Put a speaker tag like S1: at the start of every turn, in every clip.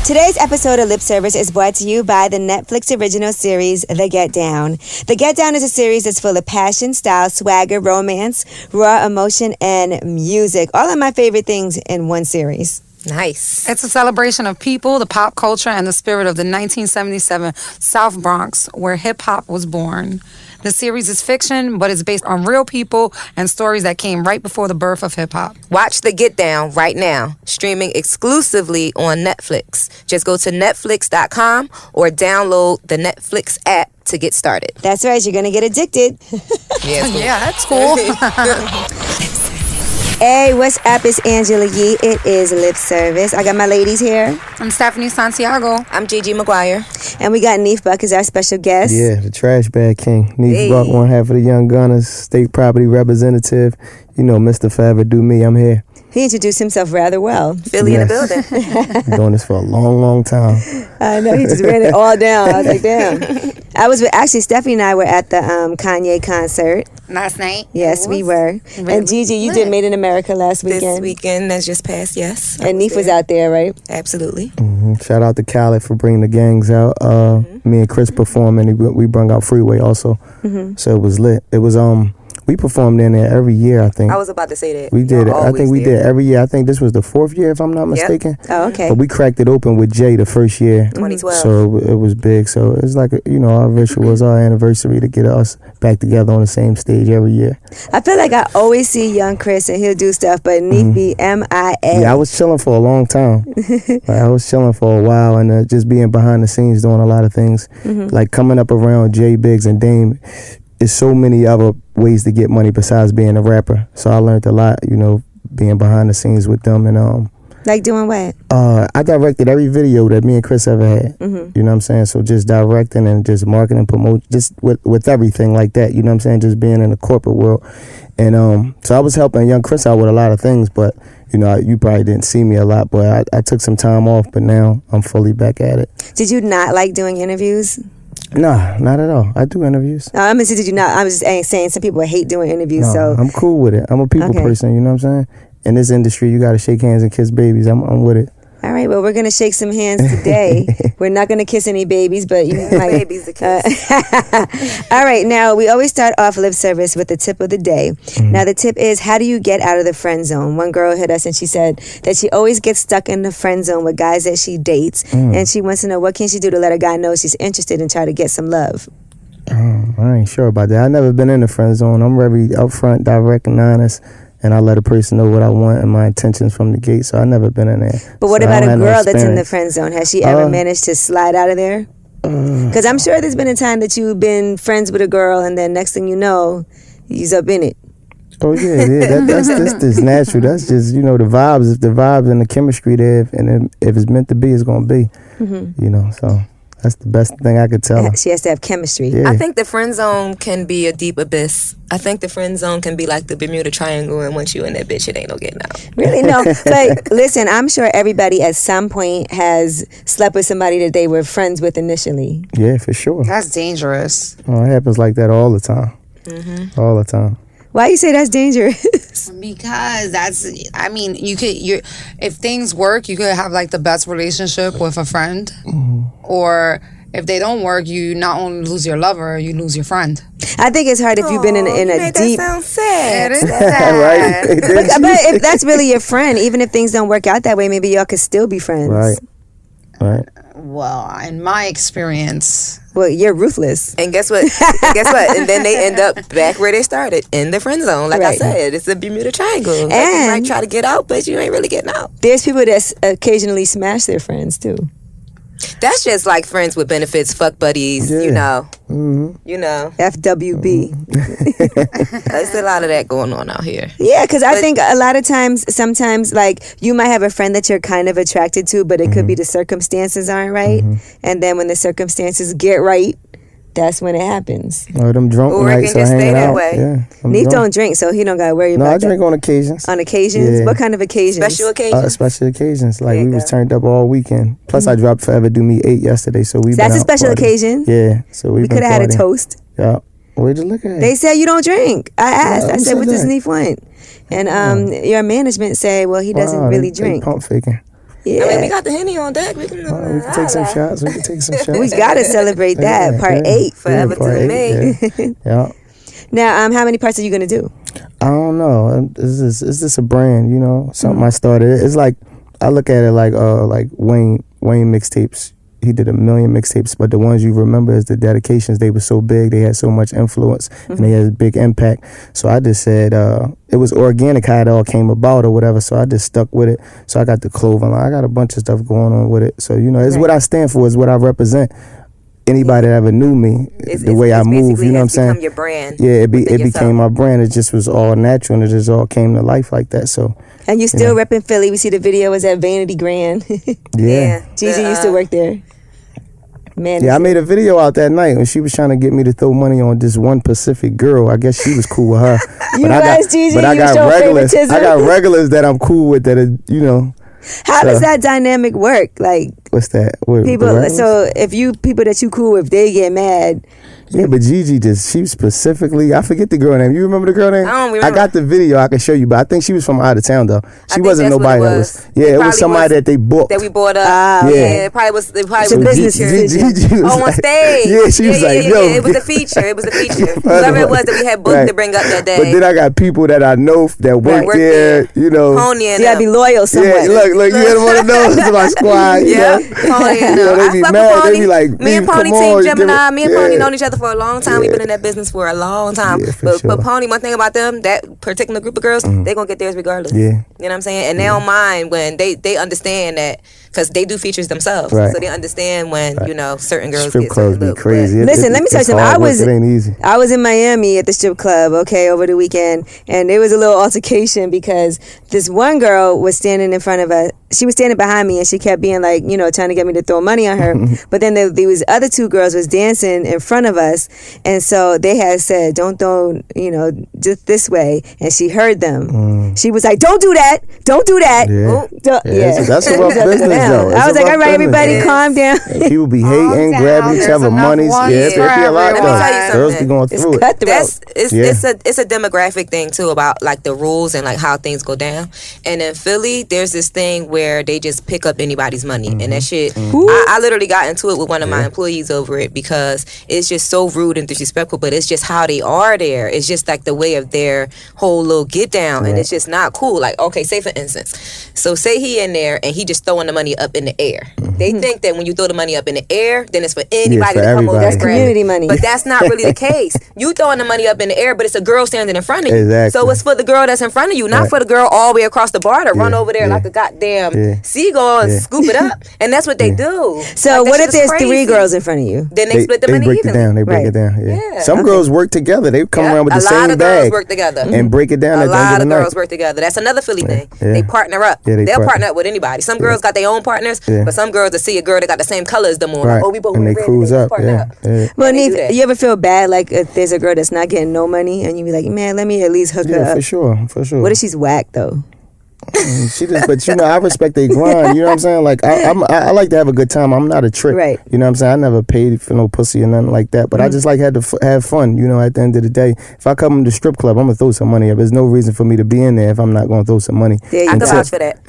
S1: Today's episode of Lip Service is brought to you by the Netflix original series, The Get Down. The Get Down is a series that's full of passion, style, swagger, romance, raw emotion, and music. All of my favorite things in one series.
S2: Nice.
S3: It's a celebration of people, the pop culture, and the spirit of the 1977 South Bronx, where hip-hop was born. The series is fiction, but it's based on real people and stories that came right before the birth of hip-hop.
S2: Watch The Get Down right now, streaming exclusively on Netflix. Just go to Netflix.com or download the Netflix app to get started.
S1: That's right, you're going to get addicted.
S3: Yeah, that's cool.
S1: Hey, what's up? It's Angela Yee. It is Lip Service. I got my ladies here.
S3: I'm Stephanie Santiago.
S2: I'm Gigi Maguire.
S1: And we got Neef Buck as our special guest.
S4: Yeah, the trash bag king. Neef Buck, one half of the Young Gunners, state property representative. You know, Mr. Forever Do Me, I'm here.
S1: He introduced himself rather well.
S2: Philly in the building.
S4: Been doing this for a long, long time.
S1: I know, he just ran it all down. I was like, damn. Actually, Stephanie and I were at the Kanye concert.
S3: Last night?
S1: Yes, we were.
S3: Really?
S1: And Gigi, you did Made in America last weekend.
S2: This weekend that's just passed, yes.
S1: And Neef was out there, right?
S2: Absolutely.
S4: Shout out to Khaled for bringing the gangs out. Me and Chris performed, and we brung out Freeway also. So it was lit. It was we performed in there every year, I think.
S2: I was about to say that.
S4: We did it. I think we
S2: there.
S4: did every year. I think this was the 4th year, if I'm not mistaken.
S1: Oh, okay.
S4: But we cracked it open with Jay the first year.
S2: 2012.
S4: So it was big. So it's like, our ritual, our anniversary to get us back together on the same stage every year.
S1: I feel like I always see young Chris and he'll do stuff, but Neef be MIA.
S4: Yeah, I was chilling for a long time. I was chilling for a while and just being behind the scenes doing a lot of things. Like coming up around Jay, Biggs, and Dame. There's so many other ways to get money besides being a rapper. So I learned a lot, being behind the scenes with them. And
S1: like doing what?
S4: I directed every video that me and Chris ever had. You know what I'm saying? So just directing and just marketing, promote, just with everything like that. You know what I'm saying? Just being in the corporate world. And so I was helping young Chris out with a lot of things, but you probably didn't see me a lot, but I took some time off, but now I'm fully back at it.
S1: Did you not like doing interviews?
S4: Nah, not at all. I do interviews.
S1: I mean, did you not? I was just saying some people hate doing interviews.
S4: No,
S1: So
S4: I'm cool with it. I'm a people person, you know what I'm saying? In this industry, you got to shake hands and kiss babies. I'm with it.
S1: All right, well, we're going to shake some hands today. We're not going to kiss any babies, but you might.
S2: Babies to kiss.
S1: All right, now we always start off Lip Service with the tip of the day. Now, the tip is, how do you get out of the friend zone? One girl hit us and she said that she always gets stuck in the friend zone with guys that she dates. And she wants to know, what can she do to let a guy know she's interested and try to get some love?
S4: I ain't sure about that. I've never been in the friend zone. I'm very upfront, direct, and honest. And I let a person know what I want and my intentions from the gate. So I've never been in there.
S1: But what about a girl that's in the friend zone? Has she ever managed to slide out of there? Because I'm sure there's been a time that you've been friends with a girl and then next thing you know, he's up in it.
S4: Oh, yeah. That's just natural. That's just, the vibes. If the vibes and the chemistry there, and if it's meant to be, it's going to be. So that's the best thing I could tell her.
S1: She has to have chemistry.
S4: Yeah.
S2: I think the friend zone can be a deep abyss. I think the friend zone can be like the Bermuda Triangle, and once you in that bitch, it ain't no getting out.
S1: Really? No. But listen, I'm sure everybody at some point has slept with somebody that they were friends with initially.
S4: Yeah, for sure.
S3: That's dangerous.
S4: Oh, it happens like that all the time. All the time.
S1: Why you say that's dangerous?
S3: Because if things work, you could have like the best relationship with a friend. Or if they don't work, you not only lose your lover, you lose your friend.
S1: I think it's hard if you've been in a deep.
S2: That sound sad.
S3: It is sad.
S4: Right?
S1: But if that's really your friend, even if things don't work out that way, maybe y'all could still be friends.
S4: Right.
S3: Well, in my experience,
S1: Well, you're ruthless.
S2: And guess what? And then they end up back where they started, in the friend zone. Like I
S1: Right.
S2: said, it's a Bermuda Triangle. Like, you
S1: And-
S2: might try to get out, but you ain't really getting out.
S1: There's people that occasionally smash their friends too.
S2: That's just like friends with benefits, fuck buddies,
S4: Yeah.
S2: you know.
S1: FWB.
S2: There's a lot of that going on out here.
S1: Yeah, because I think a lot of times, sometimes, like, you might have a friend that you're kind of attracted to, but it could be the circumstances aren't right. And then when the circumstances get right, that's when it happens.
S4: Or them drunk
S2: Or it
S4: nights
S2: can
S4: are
S2: just stay
S4: hanging
S2: that
S4: out.
S2: way.
S4: Yeah, I'm
S1: Neef
S4: drunk.
S1: don't drink, so he don't got to worry
S4: No,
S1: about
S4: I drink on occasions.
S1: On occasions?
S4: Yeah.
S1: What kind of occasions?
S2: Special occasions.
S4: Special occasions. Like,
S2: There you
S4: we was
S2: go.
S4: turned up all weekend. Plus, I dropped Forever Do Me 8 yesterday, so we
S1: That's a special occasion?
S4: Yeah, so
S1: We could have had a toast.
S4: Yeah. Where'd you look at?
S1: They said you don't drink. I asked. I
S4: who
S1: said,
S4: said
S1: what does
S4: that?
S1: Neef want? And your management said, well, he doesn't really
S4: They
S1: drink.
S4: pump faking.
S1: Yeah.
S2: I mean, we got the Henny on deck. We can
S4: take some shots. We can take some shots.
S1: We gotta celebrate that. Part 8.
S2: Forever to me.
S4: Yeah.
S1: Now, how many parts are you gonna do?
S4: I don't know. It's just a brand, you know, something I started. It's like, I look at it like Wayne mixtapes. He did 1 million mixtapes, but the ones you remember is the dedications. They were so big, they had so much influence, and they had a big impact. So I just said, it was organic how it all came about or whatever, so I just stuck with it. So I got the clothing line. I got a bunch of stuff going on with it. So, you know, it's what I stand for, it's what I represent. Anybody that ever knew me, the way I move, you know what I'm saying?
S2: Become your brand.
S4: Yeah, it became my brand. It just was all natural, and it just all came to life like that. So.
S1: And you still repping Philly. We see the video was at Vanity Grand.
S4: Yeah.
S1: Gigi used to work there. Man,
S4: yeah, I made a video out that night when she was trying to get me to throw money on this one Pacific girl. I guess she was cool with her.
S1: But I
S4: got regulars that I'm cool with that are, you know.
S1: How does that dynamic work? Like,
S4: what's that?
S1: People. So if people that you cool with, they get mad.
S4: Yeah, but Gigi she specifically, I forget the girl name. You remember the girl name?
S2: I don't remember.
S4: I got the video, I can show you, but I think she was from out of town though. She wasn't nobody that was. Yeah, it was somebody that they booked.
S2: That we bought up.
S4: Yeah,
S2: it probably was.
S1: It's a business
S4: Gigi was
S2: on stage.
S4: Yeah, she was like, yo.
S2: It was a feature. Whoever it was that we had booked to bring up that day.
S4: But then I got people that I know that work there, you know.
S2: Pony and
S1: you gotta be loyal somewhere.
S4: Yeah, look, you don't want to know. It's my squad.
S2: Yeah, Pony and
S4: they be mad. They be like,
S2: me and Pony Team Gemini. Me and Pony known each other for a long time. We've been in that business for a long time.
S4: Yeah,
S2: but Pony, one thing about them, that particular group of girls, they gonna get theirs regardless.
S4: Yeah.
S2: You know what I'm saying? And they don't mind when they understand that, because they do features themselves.
S4: Right.
S2: So they understand when, you know, certain girls
S4: strip
S2: get
S4: clubs
S2: certain
S4: be crazy.
S1: Listen, let me tell you something.
S4: It ain't easy.
S1: I was in Miami at the strip club, over the weekend, and there was a little altercation because this one girl was standing in front of us. She was standing behind me, and she kept being like, you know, trying to get me to throw money on her. But then there was other two girls was dancing in front of us, and so they had said, "Don't throw, you know, just this way." And she heard them. She was like, "Don't do that! Don't do that!"
S4: Yeah, that's a rough business though.
S1: I was like, "All right, everybody, calm down."
S4: People be hating, grabbing each other money. Yeah, it be a lot though. Girls be going through it.
S2: It's a demographic thing too, about like the rules and like how things go down. And in Philly, there's this thing where they just pick up anybody's money, and that shit. I literally got into it with one of my employees over it because it's just so rude and disrespectful. But it's just how they are there. It's just like the way of their whole little get down, and it's just not cool. Like, okay, say for instance, so say he in there and he just throwing the money up in the air. They think that when you throw the money up in the air, then it's for anybody to come over.
S1: That's community money.
S2: But that's not really the case. You throwing the money up in the air, but it's a girl standing in front of you.
S4: Exactly.
S2: So it's for the girl that's in front of you, not for the girl all the way across the bar to run over there like a goddamn seagull and scoop it up. And that's what they do.
S1: So like, what if there's three girls in front of you?
S2: Then they split the money evenly.
S4: They break it down. Yeah. Some girls work together. They come around with the same bag.
S2: A lot of girls work together.
S4: And break it down at the end of the night.
S2: A lot of girls work together. That's another Philly thing. They partner up. They'll partner up with anybody. Some girls got their own partners, but some girls will see a girl that got the same color as them on. Like, oh, we both
S4: and they cruise up.
S1: Well, Neef, you ever feel bad like if there's a girl that's not getting no money and you be like, man, let me at least hook her up?
S4: For sure.
S1: What if she's whack though?
S4: She just, but you know, I respect their grind. You know what I'm saying? Like I like to have a good time. I'm not a trick.
S1: Right.
S4: You know what I'm saying? I never paid for no pussy or nothing like that. But I just like had to have fun. You know, at the end of the day, if I come to the strip club, I'm gonna throw some money up. There's no reason for me to be in there if I'm not gonna throw some money.
S2: I can vouch for that.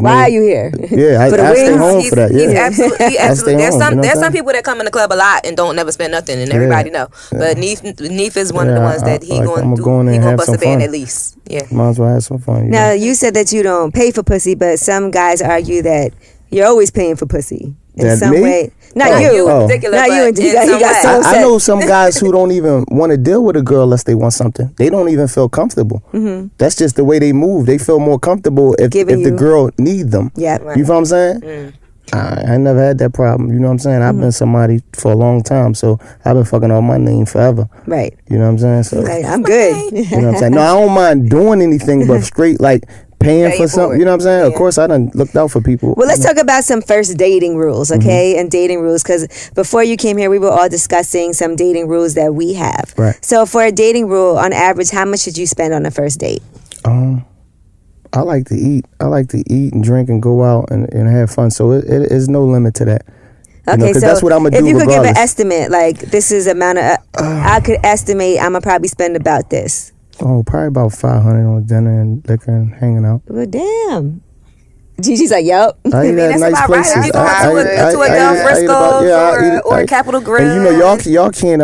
S1: Why are you here?
S4: Yeah, I stay home for that. Yeah.
S2: He's absolutely. There's some people that come in the club a lot and don't never spend nothing, and everybody know. But Neef is one of the ones that he gonna bust a band at least. Yeah.
S4: Might as well have some fun.
S1: Now you said that you don't pay for pussy, but some guys argue that you're always paying for pussy in some way. Not you in particular. Not you. He got so upset.
S4: I know some guys who don't even want to deal with a girl unless they want something. They don't even feel comfortable. That's just the way they move. They feel more comfortable if the girl need them.
S1: Yeah,
S4: you feel what I'm saying? I never had that problem. You know what I'm saying? I've been somebody for a long time, so I've been fucking on my name forever.
S1: Right.
S4: You know what I'm saying? So
S1: I'm good.
S4: You know what I'm saying? No, I don't mind doing anything, but straight like paying for something. You know what I'm saying? Yeah. Of course, I done looked out for people.
S1: Well, let's talk about some first dating rules, okay? And dating rules, because before you came here, we were all discussing some dating rules that we have.
S4: Right.
S1: So for a dating rule, on average, how much should you spend on a first date?
S4: I like to eat. I like to eat and drink and go out and have fun. So it is no limit to that.
S1: Okay, so
S4: that's what I'm gonna do.
S1: If you could give
S4: regardless.
S1: an estimate, like this is amount of, I could estimate I'm gonna probably spend about this.
S4: Oh, probably about $500 on dinner and liquor and hanging out.
S1: Well, damn. Gigi's like, yup.
S4: I eat at
S2: That's
S4: nice
S2: about right.
S4: places.
S2: You going to a Del Frisco's or Capitol Grill.
S4: And y'all can't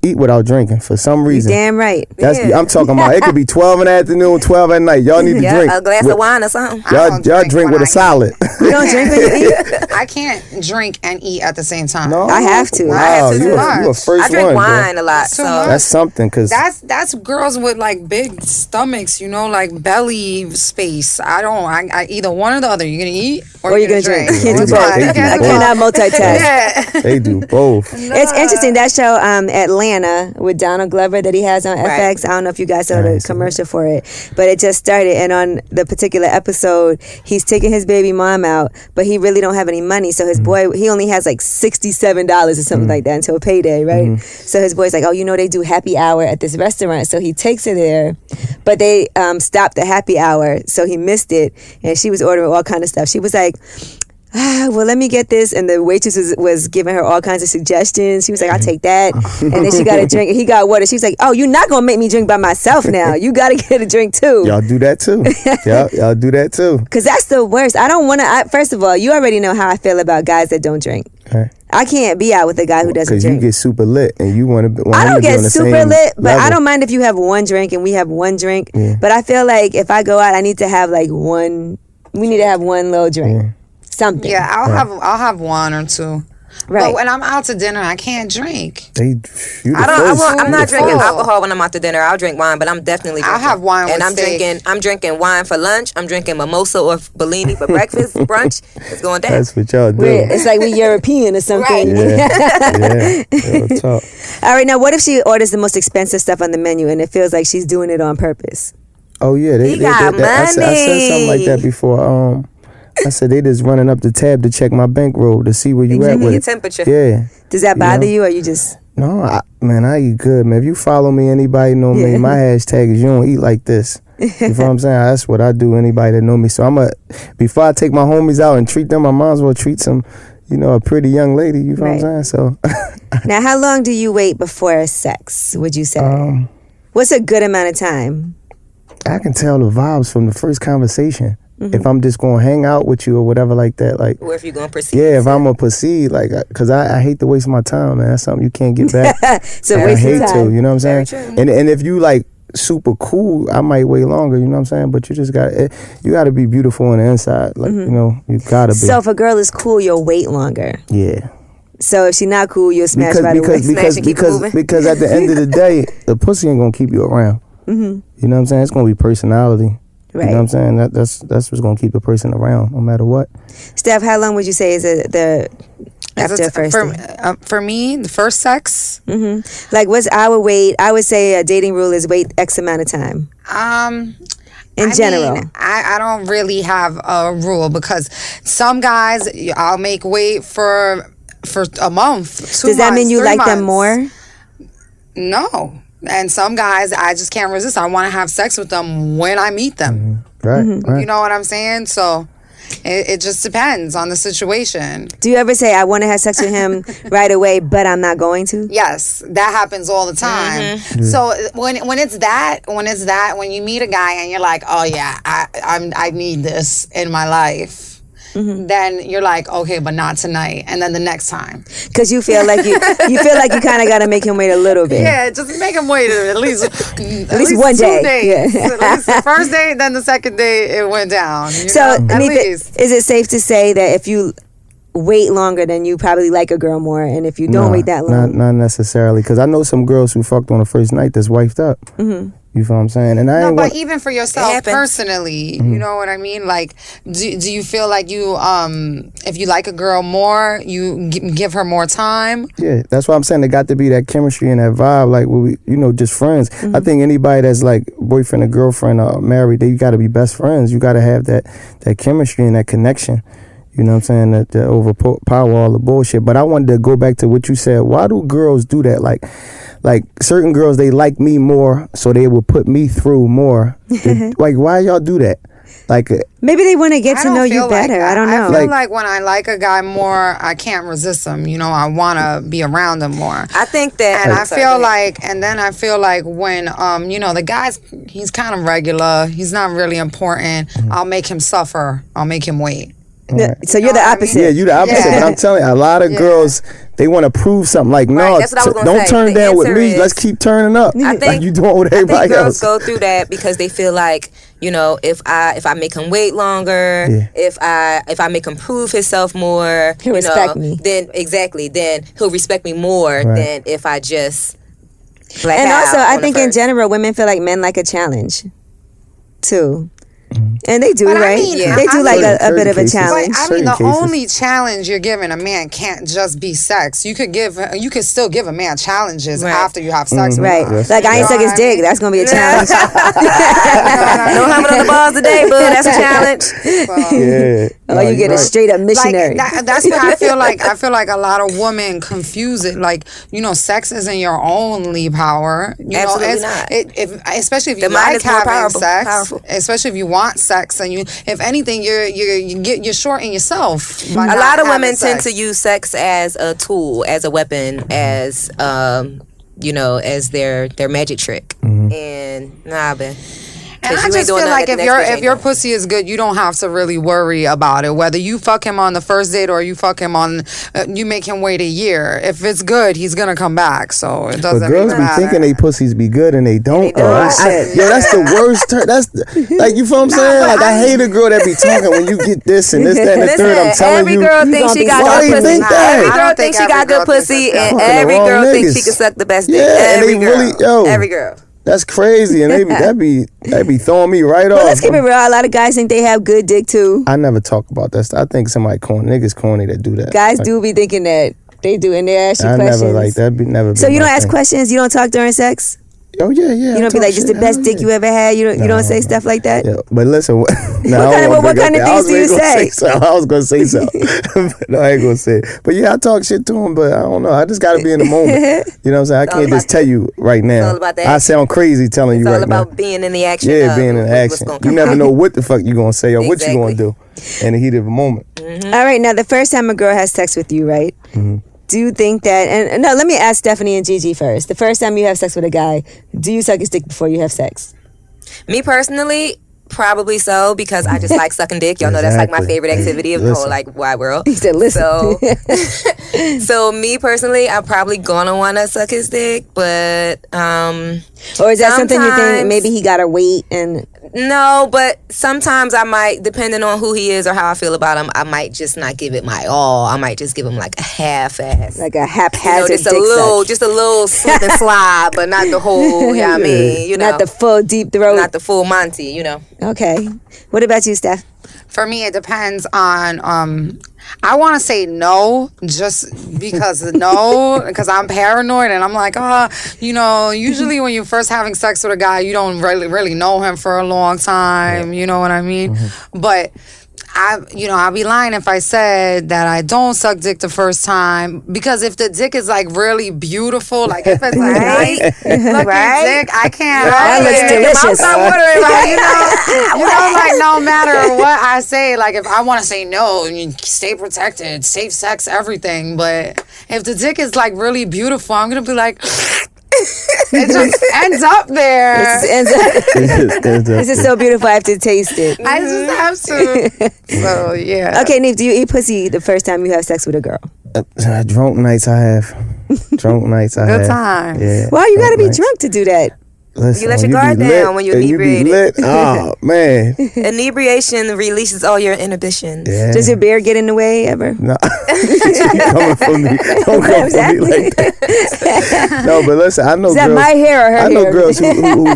S4: eat without drinking for some reason.
S1: Damn right.
S4: I'm talking about. It could be 12 in the afternoon, 12 at night. Y'all need to drink.
S2: A glass of wine or something.
S4: Y'all drink with a salad.
S1: You don't drink when you eat?
S3: I can't drink and eat at the same time.
S4: No,
S1: I have to.
S4: Wow,
S3: It's
S4: you
S3: too
S4: a
S3: much.
S4: first
S2: I drink
S4: one,
S2: wine
S4: bro.
S2: a lot.
S3: It's too
S2: So
S3: much.
S4: That's something, cause
S3: That's girls with like big stomachs, you know, like belly space. I either one or the other. You're gonna eat or you're gonna drink.
S1: You can't do
S4: They
S1: both.
S4: do
S1: I
S4: both.
S1: cannot multitask.
S3: Yeah.
S4: they do both.
S1: It's interesting, that show Atlanta with Donald Glover that he has on FX. I don't know if you guys saw the commercial for it, but it just started, and on the particular episode he's taking his baby mom out, but he really don't have any money, so his boy, he only has like $67 or something like that until payday, right? So his boy's like, oh, you know, they do happy hour at this restaurant, so he takes her there, but they stopped the happy hour, so he missed it, and she was ordering all kind of stuff. She was like, well, let me get this, and the waitress was giving her all kinds of suggestions. She was like, I'll take that, and then she got a drink, and he got water. She was like, oh, you're not gonna make me drink by myself now, you gotta get a drink too.
S4: Y'all do that too. Y'all do that too.
S1: Because that's the worst. I don't want to. First of all, you already know how I feel about guys that don't drink.
S4: Right.
S1: I can't be out with a guy who doesn't
S4: Because
S1: drink.
S4: you get super lit and you want to.
S1: I don't get super lit, but
S4: level.
S1: I don't mind if you have one drink and we have one drink.
S4: Yeah.
S1: But I feel like if I go out, I need to have like one. We need to have one little drink, something.
S3: Yeah, I'll have one or two.
S1: Right.
S3: But when I'm out to dinner, I can't drink.
S2: I'm not drinking alcohol when I'm out to dinner. I'll drink wine, but I'm definitely drinking.
S3: I'll have wine
S2: and
S3: with
S2: I'm
S3: steak.
S2: I'm drinking wine for lunch. I'm drinking mimosa or Bellini for breakfast, brunch. It's going down.
S4: That's what y'all do.
S1: It's like we European or something.
S4: Yeah. Real talk.
S1: All right, now what if she orders the most expensive stuff on the menu and it feels like she's doing it on purpose?
S4: Oh yeah,
S2: He got money.
S4: I said something like that before. I said they just running up the tab to check my bankroll to see where you at with
S2: Your
S4: it.
S2: temperature.
S4: Yeah.
S1: Does that bother you, or you just?
S4: No, I eat good, man. If you follow me, anybody know me. My hashtag is you don't eat like this. You know what I'm saying? That's what I do. Anybody that know me. So before I take my homies out and treat them, I might as well treat some, a pretty young lady. You know what I'm saying? So.
S1: Now, how long do you wait before sex? Would you say? What's a good amount of time?
S4: I can tell the vibes from the first conversation. If I'm just gonna hang out with you or whatever like that, like,
S2: or if you're gonna proceed.
S4: Yeah, if I'm gonna proceed, like, cause I hate to waste my time, man. That's something you can't get back.
S1: So
S4: I hate
S1: time.
S4: to, you know what I'm saying? And if you like super cool, I might wait longer, you know what I'm saying? But you just gotta be beautiful on the inside, like you gotta be.
S1: So if a girl is cool, you'll wait longer.
S4: Yeah.
S1: So if she's not cool, you'll smash right away.
S4: Because at the end of the day, the pussy ain't gonna keep you around. You know what I'm saying? It's gonna be personality.
S1: Right.
S4: You know what I'm saying? That's what's gonna keep a person around, no matter what.
S1: Steph, how long would you say is after the first date?
S3: For me, the first sex.
S1: Like, what's our wait? I would say a dating rule is wait X amount of time. In general,
S3: I don't really have a rule because some guys I'll make wait for a month. 2 months.
S1: Does that mean you
S3: 3
S1: like
S3: months.
S1: them more?
S3: No. And some guys, I just can't resist. I want to have sex with them when I meet them.
S4: Right.
S3: You know what I'm saying? So it just depends on the situation.
S1: Do you ever say, I want to have sex with him right away, but I'm not going to?
S3: Yes, that happens all the time. So when you meet a guy and you're like, oh yeah, I need this in my life. Then you're like, okay, but not tonight, and then the next time.
S1: Because you feel like you kind of got to make him wait a little bit.
S3: Yeah, just make him wait at least
S1: 1
S3: 2
S1: day.
S3: days.
S1: Yeah.
S3: At least the first day, then the second day it went down.
S1: So, Neef, is it safe to say that if you wait longer, then you probably like a girl more, and if you don't wait that long,
S4: not necessarily, because I know some girls who fucked on the first night that's wifed up. You feel what I'm saying? And
S3: but even for yourself personally, you know what I mean? Like, do you feel like you, if you like a girl more, you give her more time?
S4: Yeah, that's what I'm saying. There got to be that chemistry and that vibe, like we, just friends. I think anybody that's like boyfriend or girlfriend or married, you got to be best friends. You got to have that chemistry and that connection. You know what I'm saying? That overpower all the bullshit. But I wanted to go back to what you said. Why do girls do that? Like certain girls, they like me more, so they will put me through more. Like, why y'all do that? Like
S1: maybe they want to get
S3: I
S1: to
S3: don't
S1: know you
S3: feel like
S1: better.
S3: that.
S1: I don't know.
S3: I feel like when I like a guy more, I can't resist him. You know, I want to be around him more.
S2: I think that,
S3: And I feel like, and then I feel like when, you know, the guy's, he's kind of regular. He's not really important. I'll make him suffer. I'll make him wait.
S1: So you're the opposite.
S4: Yeah, you the opposite. But I'm telling you, a lot of girls, they want to prove something. Like, no,
S2: that's what I was gonna
S4: don't
S2: say.
S4: turn
S2: The
S4: down with
S2: answer
S4: me.
S2: is-
S4: Let's keep turning up.
S2: I think
S4: like you doing with everybody
S2: girls
S4: else.
S2: go through that because they feel like, you know, if I make him wait longer, if I make him prove himself more,
S1: He'll respect me.
S2: then he'll respect me more than if I just black
S1: And
S2: out
S1: also, I
S2: on the
S1: think in
S2: first.
S1: general, women feel like men like a challenge, too. And they do,
S3: But I
S1: right?
S3: mean,
S1: They do like a bit of a
S4: Certain cases.
S1: challenge.
S3: But I
S4: Certain
S3: mean, the
S4: cases.
S3: only challenge you're giving a man can't just be sex. You could still give a man challenges after you have sex. with
S1: Right.
S3: him.
S1: Like, I ain't suck his dick. That's going to be a challenge.
S2: No humming on the balls today, boo. That's a challenge.
S4: Yeah.
S1: Oh, you get a straight up
S3: Like
S1: missionary.
S3: that's what I feel like. I feel like a lot of women confuse it. Like, you know, sex isn't your only power. You
S2: Absolutely
S3: know,
S2: not.
S3: Especially if you
S2: The mind
S3: like
S2: is more
S3: having sex.
S2: powerful.
S3: Especially if you want sex, and if anything, you're shorting yourself. By
S2: A
S3: not
S2: lot of
S3: having
S2: women tend
S3: sex.
S2: to use sex as a tool, as a weapon, as you know, as their magic trick. And nah, man.
S3: And I
S2: you ain't
S3: just
S2: doing
S3: feel
S2: nothing
S3: like
S2: that the
S3: if
S2: next bitch
S3: your
S2: ain't doing.
S3: pussy is good, you don't have to really worry about it. Whether you fuck him on the first date or you fuck him on, you make him wait a year. If it's good, he's gonna come back. So it doesn't
S4: But girls
S3: really
S4: be
S3: matter.
S4: thinking they pussies be good and they don't.
S1: don't.
S4: Yo, that's the worst. Like, you feel what I'm saying? Like, I hate a girl that be talking when you get this and this, that, and the third. I'm telling
S2: every
S4: you.
S2: girl thinks she got
S4: Why
S2: good
S4: you
S2: pussy.
S4: think that?
S2: Every
S3: I
S2: girl
S3: don't
S2: thinks
S3: think
S2: she got
S3: every girl
S2: good pussy,
S3: thinks that.
S2: and
S4: Fucking the
S2: every
S4: wrong
S2: girl thinks she
S4: niggas.
S2: can suck the best dick.
S4: Yeah, and
S2: Every
S4: they
S2: girl.
S4: really, yo.
S2: Every girl.
S4: That's crazy, and that be throwing me right off.
S1: But let's keep it real. A lot of guys think they have good dick, too.
S4: I never talk about that stuff. I think somebody niggas corny that do that.
S1: Guys
S4: Like,
S1: do be thinking that. They do, and they ask you
S4: I
S1: questions.
S4: never like that. Never.
S1: So
S4: been
S1: you don't
S4: my
S1: ask
S4: thing.
S1: questions? You don't talk during sex?
S4: Oh yeah.
S1: You don't be like, just the best dick you ever had? You don't say stuff like that?
S4: Yeah, but listen. What
S1: kind of things do you say?
S4: I was gonna say something. But no, I ain't gonna say it. But yeah, I talk shit to him, but I don't know. I just gotta be in the moment. You know what I'm saying? I can't just tell you right now.
S2: all about the
S4: I
S2: action.
S4: sound crazy telling
S2: It's
S4: you
S2: all
S4: right now.
S2: about being in the action.
S4: Yeah,
S2: of
S4: being in
S2: what's
S4: action.
S2: gonna
S4: You
S2: come
S4: never
S2: out.
S4: know what the fuck you gonna say or what you gonna
S2: Exactly.
S4: do in the heat of the moment.
S1: All right, now the first time a girl has sex with you, right? Do you think that, and no, let me ask Stephanie and Gigi first. The first time you have sex with a guy, do you suck his dick before you have sex?
S2: Me personally, probably so, because I just like sucking dick. Y'all know that's like my
S4: Exactly.
S2: favorite activity of the whole
S4: Listen.
S2: like wide world.
S1: He said, listen.
S2: So, so me personally, I'm probably gonna want to suck his dick, but
S1: Or is that something you think
S2: sometimes-
S1: maybe he gotta wait and
S2: no. But sometimes I might, depending on who he is or how I feel about him, I might just not give it my all. I might just give him like a half-ass.
S1: like a haphazard
S2: just a
S1: dick
S2: little,
S1: suck?
S2: just a little slip and slide, but not the whole. You know what I mean? You know,
S1: Not the full deep throat.
S2: not the full Monty. You know.
S1: Okay. What about you, Steph?
S3: For me, it depends on. I want to say no, just because because I'm paranoid and I'm like, usually when you're first having sex with a guy, you don't really know him for a long time. You know what I mean? But I'll be lying if I said that I don't suck dick the first time, because if the dick is like really beautiful, like if it's like nice looking dick, I can't.
S1: That looks delicious.
S3: I'm watering, like, like no matter what I say, like if I want to say no, you stay protected, safe sex, everything. But if the dick is like really beautiful, I'm gonna be like. It just ends up there.
S1: This is so beautiful, I have to taste it.
S3: I just have to. So yeah.
S1: Okay, Neef, do you eat pussy the first time you have sex with a girl?
S4: Drunk nights I have. Drunk nights I have.
S3: Good times.
S4: Yeah.
S1: Well, you gotta be
S4: nights.
S1: drunk to do that.
S4: Listen,
S2: You let
S4: when
S2: your guard
S4: be
S2: down
S4: lit
S2: when you're
S4: and you be
S2: inebriated.
S4: lit, oh man.
S2: Inebriation releases all your inhibitions.
S4: Yeah.
S1: Does your beard get in the way ever?
S4: No. You coming for me. Don't come for me like that. No, but listen, I know
S1: Is that
S4: girls.
S1: my hair or her
S4: I know
S1: hair?
S4: girls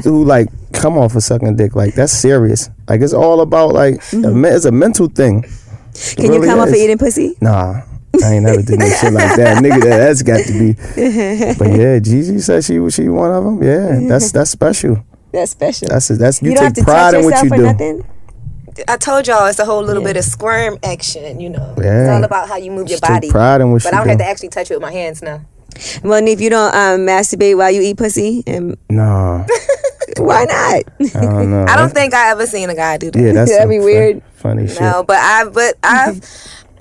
S4: who like come off of sucking dick. Like, that's serious. Like, it's all about like it's a mental thing.
S1: Can you
S4: really
S1: come off of
S4: is.
S1: eating pussy?
S4: Nah. I ain't never did no shit like that. Nigga, that's got to be. But yeah, Gigi said she one of them. Yeah, that's special.
S1: That's special.
S4: That's you
S1: you don't have
S4: take
S1: to
S4: pride
S1: touch
S4: in what
S1: yourself
S4: you
S1: or
S4: do.
S1: nothing?
S2: I told y'all it's a whole little bit of squirm action, you know.
S4: Yeah.
S2: It's all about how you move your
S4: Just take
S2: body.
S4: pride in what
S2: But
S4: you
S2: I don't
S4: do.
S2: have to actually touch it with my hands now.
S1: Well, Neef, you don't masturbate while you eat pussy? And
S4: Nah.
S1: Why not?
S4: I don't know.
S2: I don't think I ever seen a guy do that.
S4: Yeah, that's
S1: That'd
S4: some
S1: be weird.
S4: Funny shit.
S2: No, but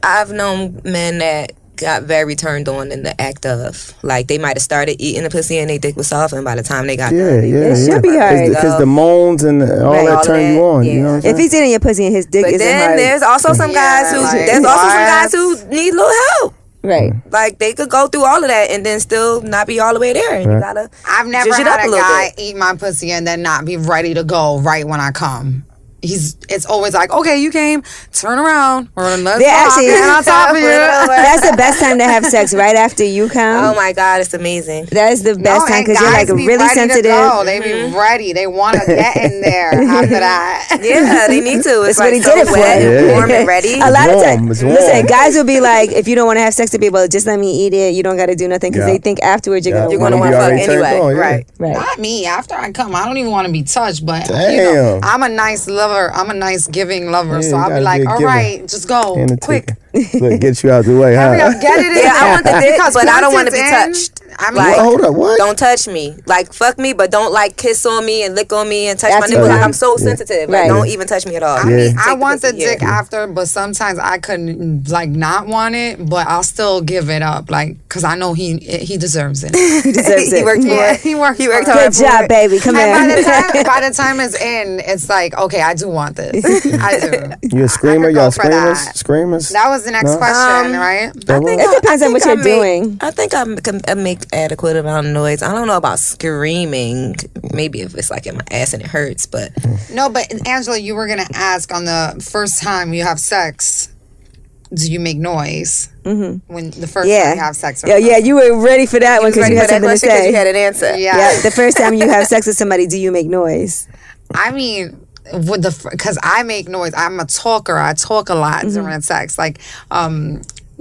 S2: I've known men that got very turned on in the act of, like, they might have started eating the pussy and they dick was soft, and by the time they got done,
S1: It should be hard.
S4: Because the moans and all
S1: Right,
S4: that
S2: all
S4: turn
S2: that,
S4: you on.
S2: yeah.
S4: You know what I'm saying?
S1: If he's eating your pussy and his dick
S2: but
S1: isn't
S2: then
S1: hard,
S2: there's also some guys who
S3: like,
S2: there's also some
S3: what?
S2: guys who need a little help.
S1: right?
S2: Like, they could go through all of that and then still not be all the way there, and you gotta
S3: I've never
S2: zhuzh it up
S3: had a
S2: little
S3: guy
S2: bit.
S3: eat my pussy and then not be ready to go right when I come. It's always like, okay, you came, turn around, or let's
S1: They actually-
S3: get on top of you.
S1: That's the best time to have sex, right after you come.
S2: Oh my God, it's amazing.
S1: That is the best time
S3: and
S1: because you're like
S3: guys be
S1: really
S3: ready to
S1: sensitive.
S3: go. They be ready. They want to get in there after that.
S2: Yeah, they need to. It's
S1: That's what
S2: like
S1: he
S2: so
S1: did it for.
S2: wet and
S4: Yeah.
S2: warm and ready.
S1: A lot of
S4: warm,
S1: times,
S4: it's warm.
S1: listen, guys will be like, if you don't want to have sex to be able to just let me eat it, you don't got to do nothing because
S4: Yeah.
S1: they think afterwards you're
S2: You're
S1: gonna
S2: gonna
S1: want
S2: want
S4: be
S2: to fuck
S4: already turned
S2: anyway,
S4: on, yeah.
S2: right?
S1: right.
S3: Not me. After I come, I don't even want to be touched. But you know,
S4: Damn.
S3: I'm a nice lover. I'm a nice giving lover.
S4: Yeah,
S3: so
S4: you
S3: I'll be
S4: gotta
S3: like,
S4: be a
S3: all
S4: giver.
S3: right, just go
S4: And a
S3: quick.
S4: ticket. Look, get you out the way,
S3: Hurry
S4: huh?
S3: up, get it in.
S2: Yeah, I want the dick,
S3: Because
S2: but I don't want to
S3: once
S2: be
S3: it's in,
S2: touched.
S3: I mean,
S2: Like,
S4: Well, hold up, what?
S2: don't touch me. Like, fuck me, but don't like kiss on me and lick on me and touch
S1: That's
S2: my nipple.
S1: what
S2: Like,
S1: I'm-
S2: I'm so sensitive. Like,
S1: Right.
S2: don't even touch me at all.
S3: I mean,
S2: Take
S3: I want the
S2: pussy,
S3: dick
S2: yeah.
S3: after, but sometimes I couldn't like not want it, but I'll still give it up, like, cause I know he deserves it.
S1: He deserves
S2: He
S1: it.
S2: worked for
S3: Yeah,
S2: it.
S3: he worked
S2: He worked
S3: for
S2: hard
S1: Good
S2: for
S1: job,
S2: it.
S1: baby. Come
S3: And
S1: here.
S3: by the time it's in, it's like, okay, I do want this. I do.
S4: You a screamer?
S3: I could go
S4: Y'all
S3: for
S4: screamers?
S3: that.
S4: Screamers?
S3: That was the next
S4: No?
S3: question, right?
S1: It depends on what you're doing.
S2: I think I make adequate amount of noise. I don't know about screaming. Maybe if it's like in my ass and it hurts, but
S3: No, but Angela, you were gonna ask on the first time you have sex, do you make noise? Mm-hmm. When the first time you have sex? With
S1: Yeah, you were ready for that one because
S2: ready
S1: you
S2: for
S1: had
S2: that
S1: something to
S2: question because
S1: say.
S2: you had an answer.
S1: Yeah, the first time you have sex with somebody, do you make noise?
S3: I mean, with because I make noise. I'm a talker. I talk a lot during sex. Like,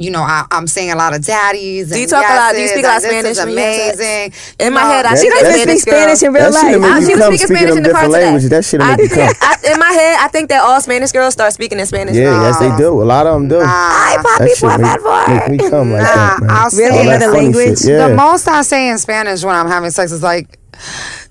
S3: you know, I'm saying a lot of daddies.
S2: Do you
S3: and
S2: talk a lot? Do you
S3: yeses,
S2: speak a lot of
S3: and this
S2: Spanish
S3: is
S2: when you have sex?
S3: amazing.
S2: In my head, I
S4: That-
S2: think
S1: She
S2: I'm a
S1: doesn't speak Spanish in real
S4: That shit'll
S1: life.
S4: make
S2: She
S4: you
S2: was
S4: come
S2: speaking
S4: speaking
S2: Spanish
S4: them
S2: in the
S4: different
S2: parts of that.
S4: languages. That shit'll make you come.
S2: In my head, I think that all Spanish girls start speaking in Spanish.
S4: Yeah, yes, they do. A lot of them do.
S2: Ay, papi,
S4: That shit
S2: por favor.
S4: make me come like that, man.
S3: I'll say
S1: Really?
S4: All that
S1: Another
S4: funny
S1: language?
S4: shit, yeah.
S3: The most I say in Spanish when I'm having sex is like,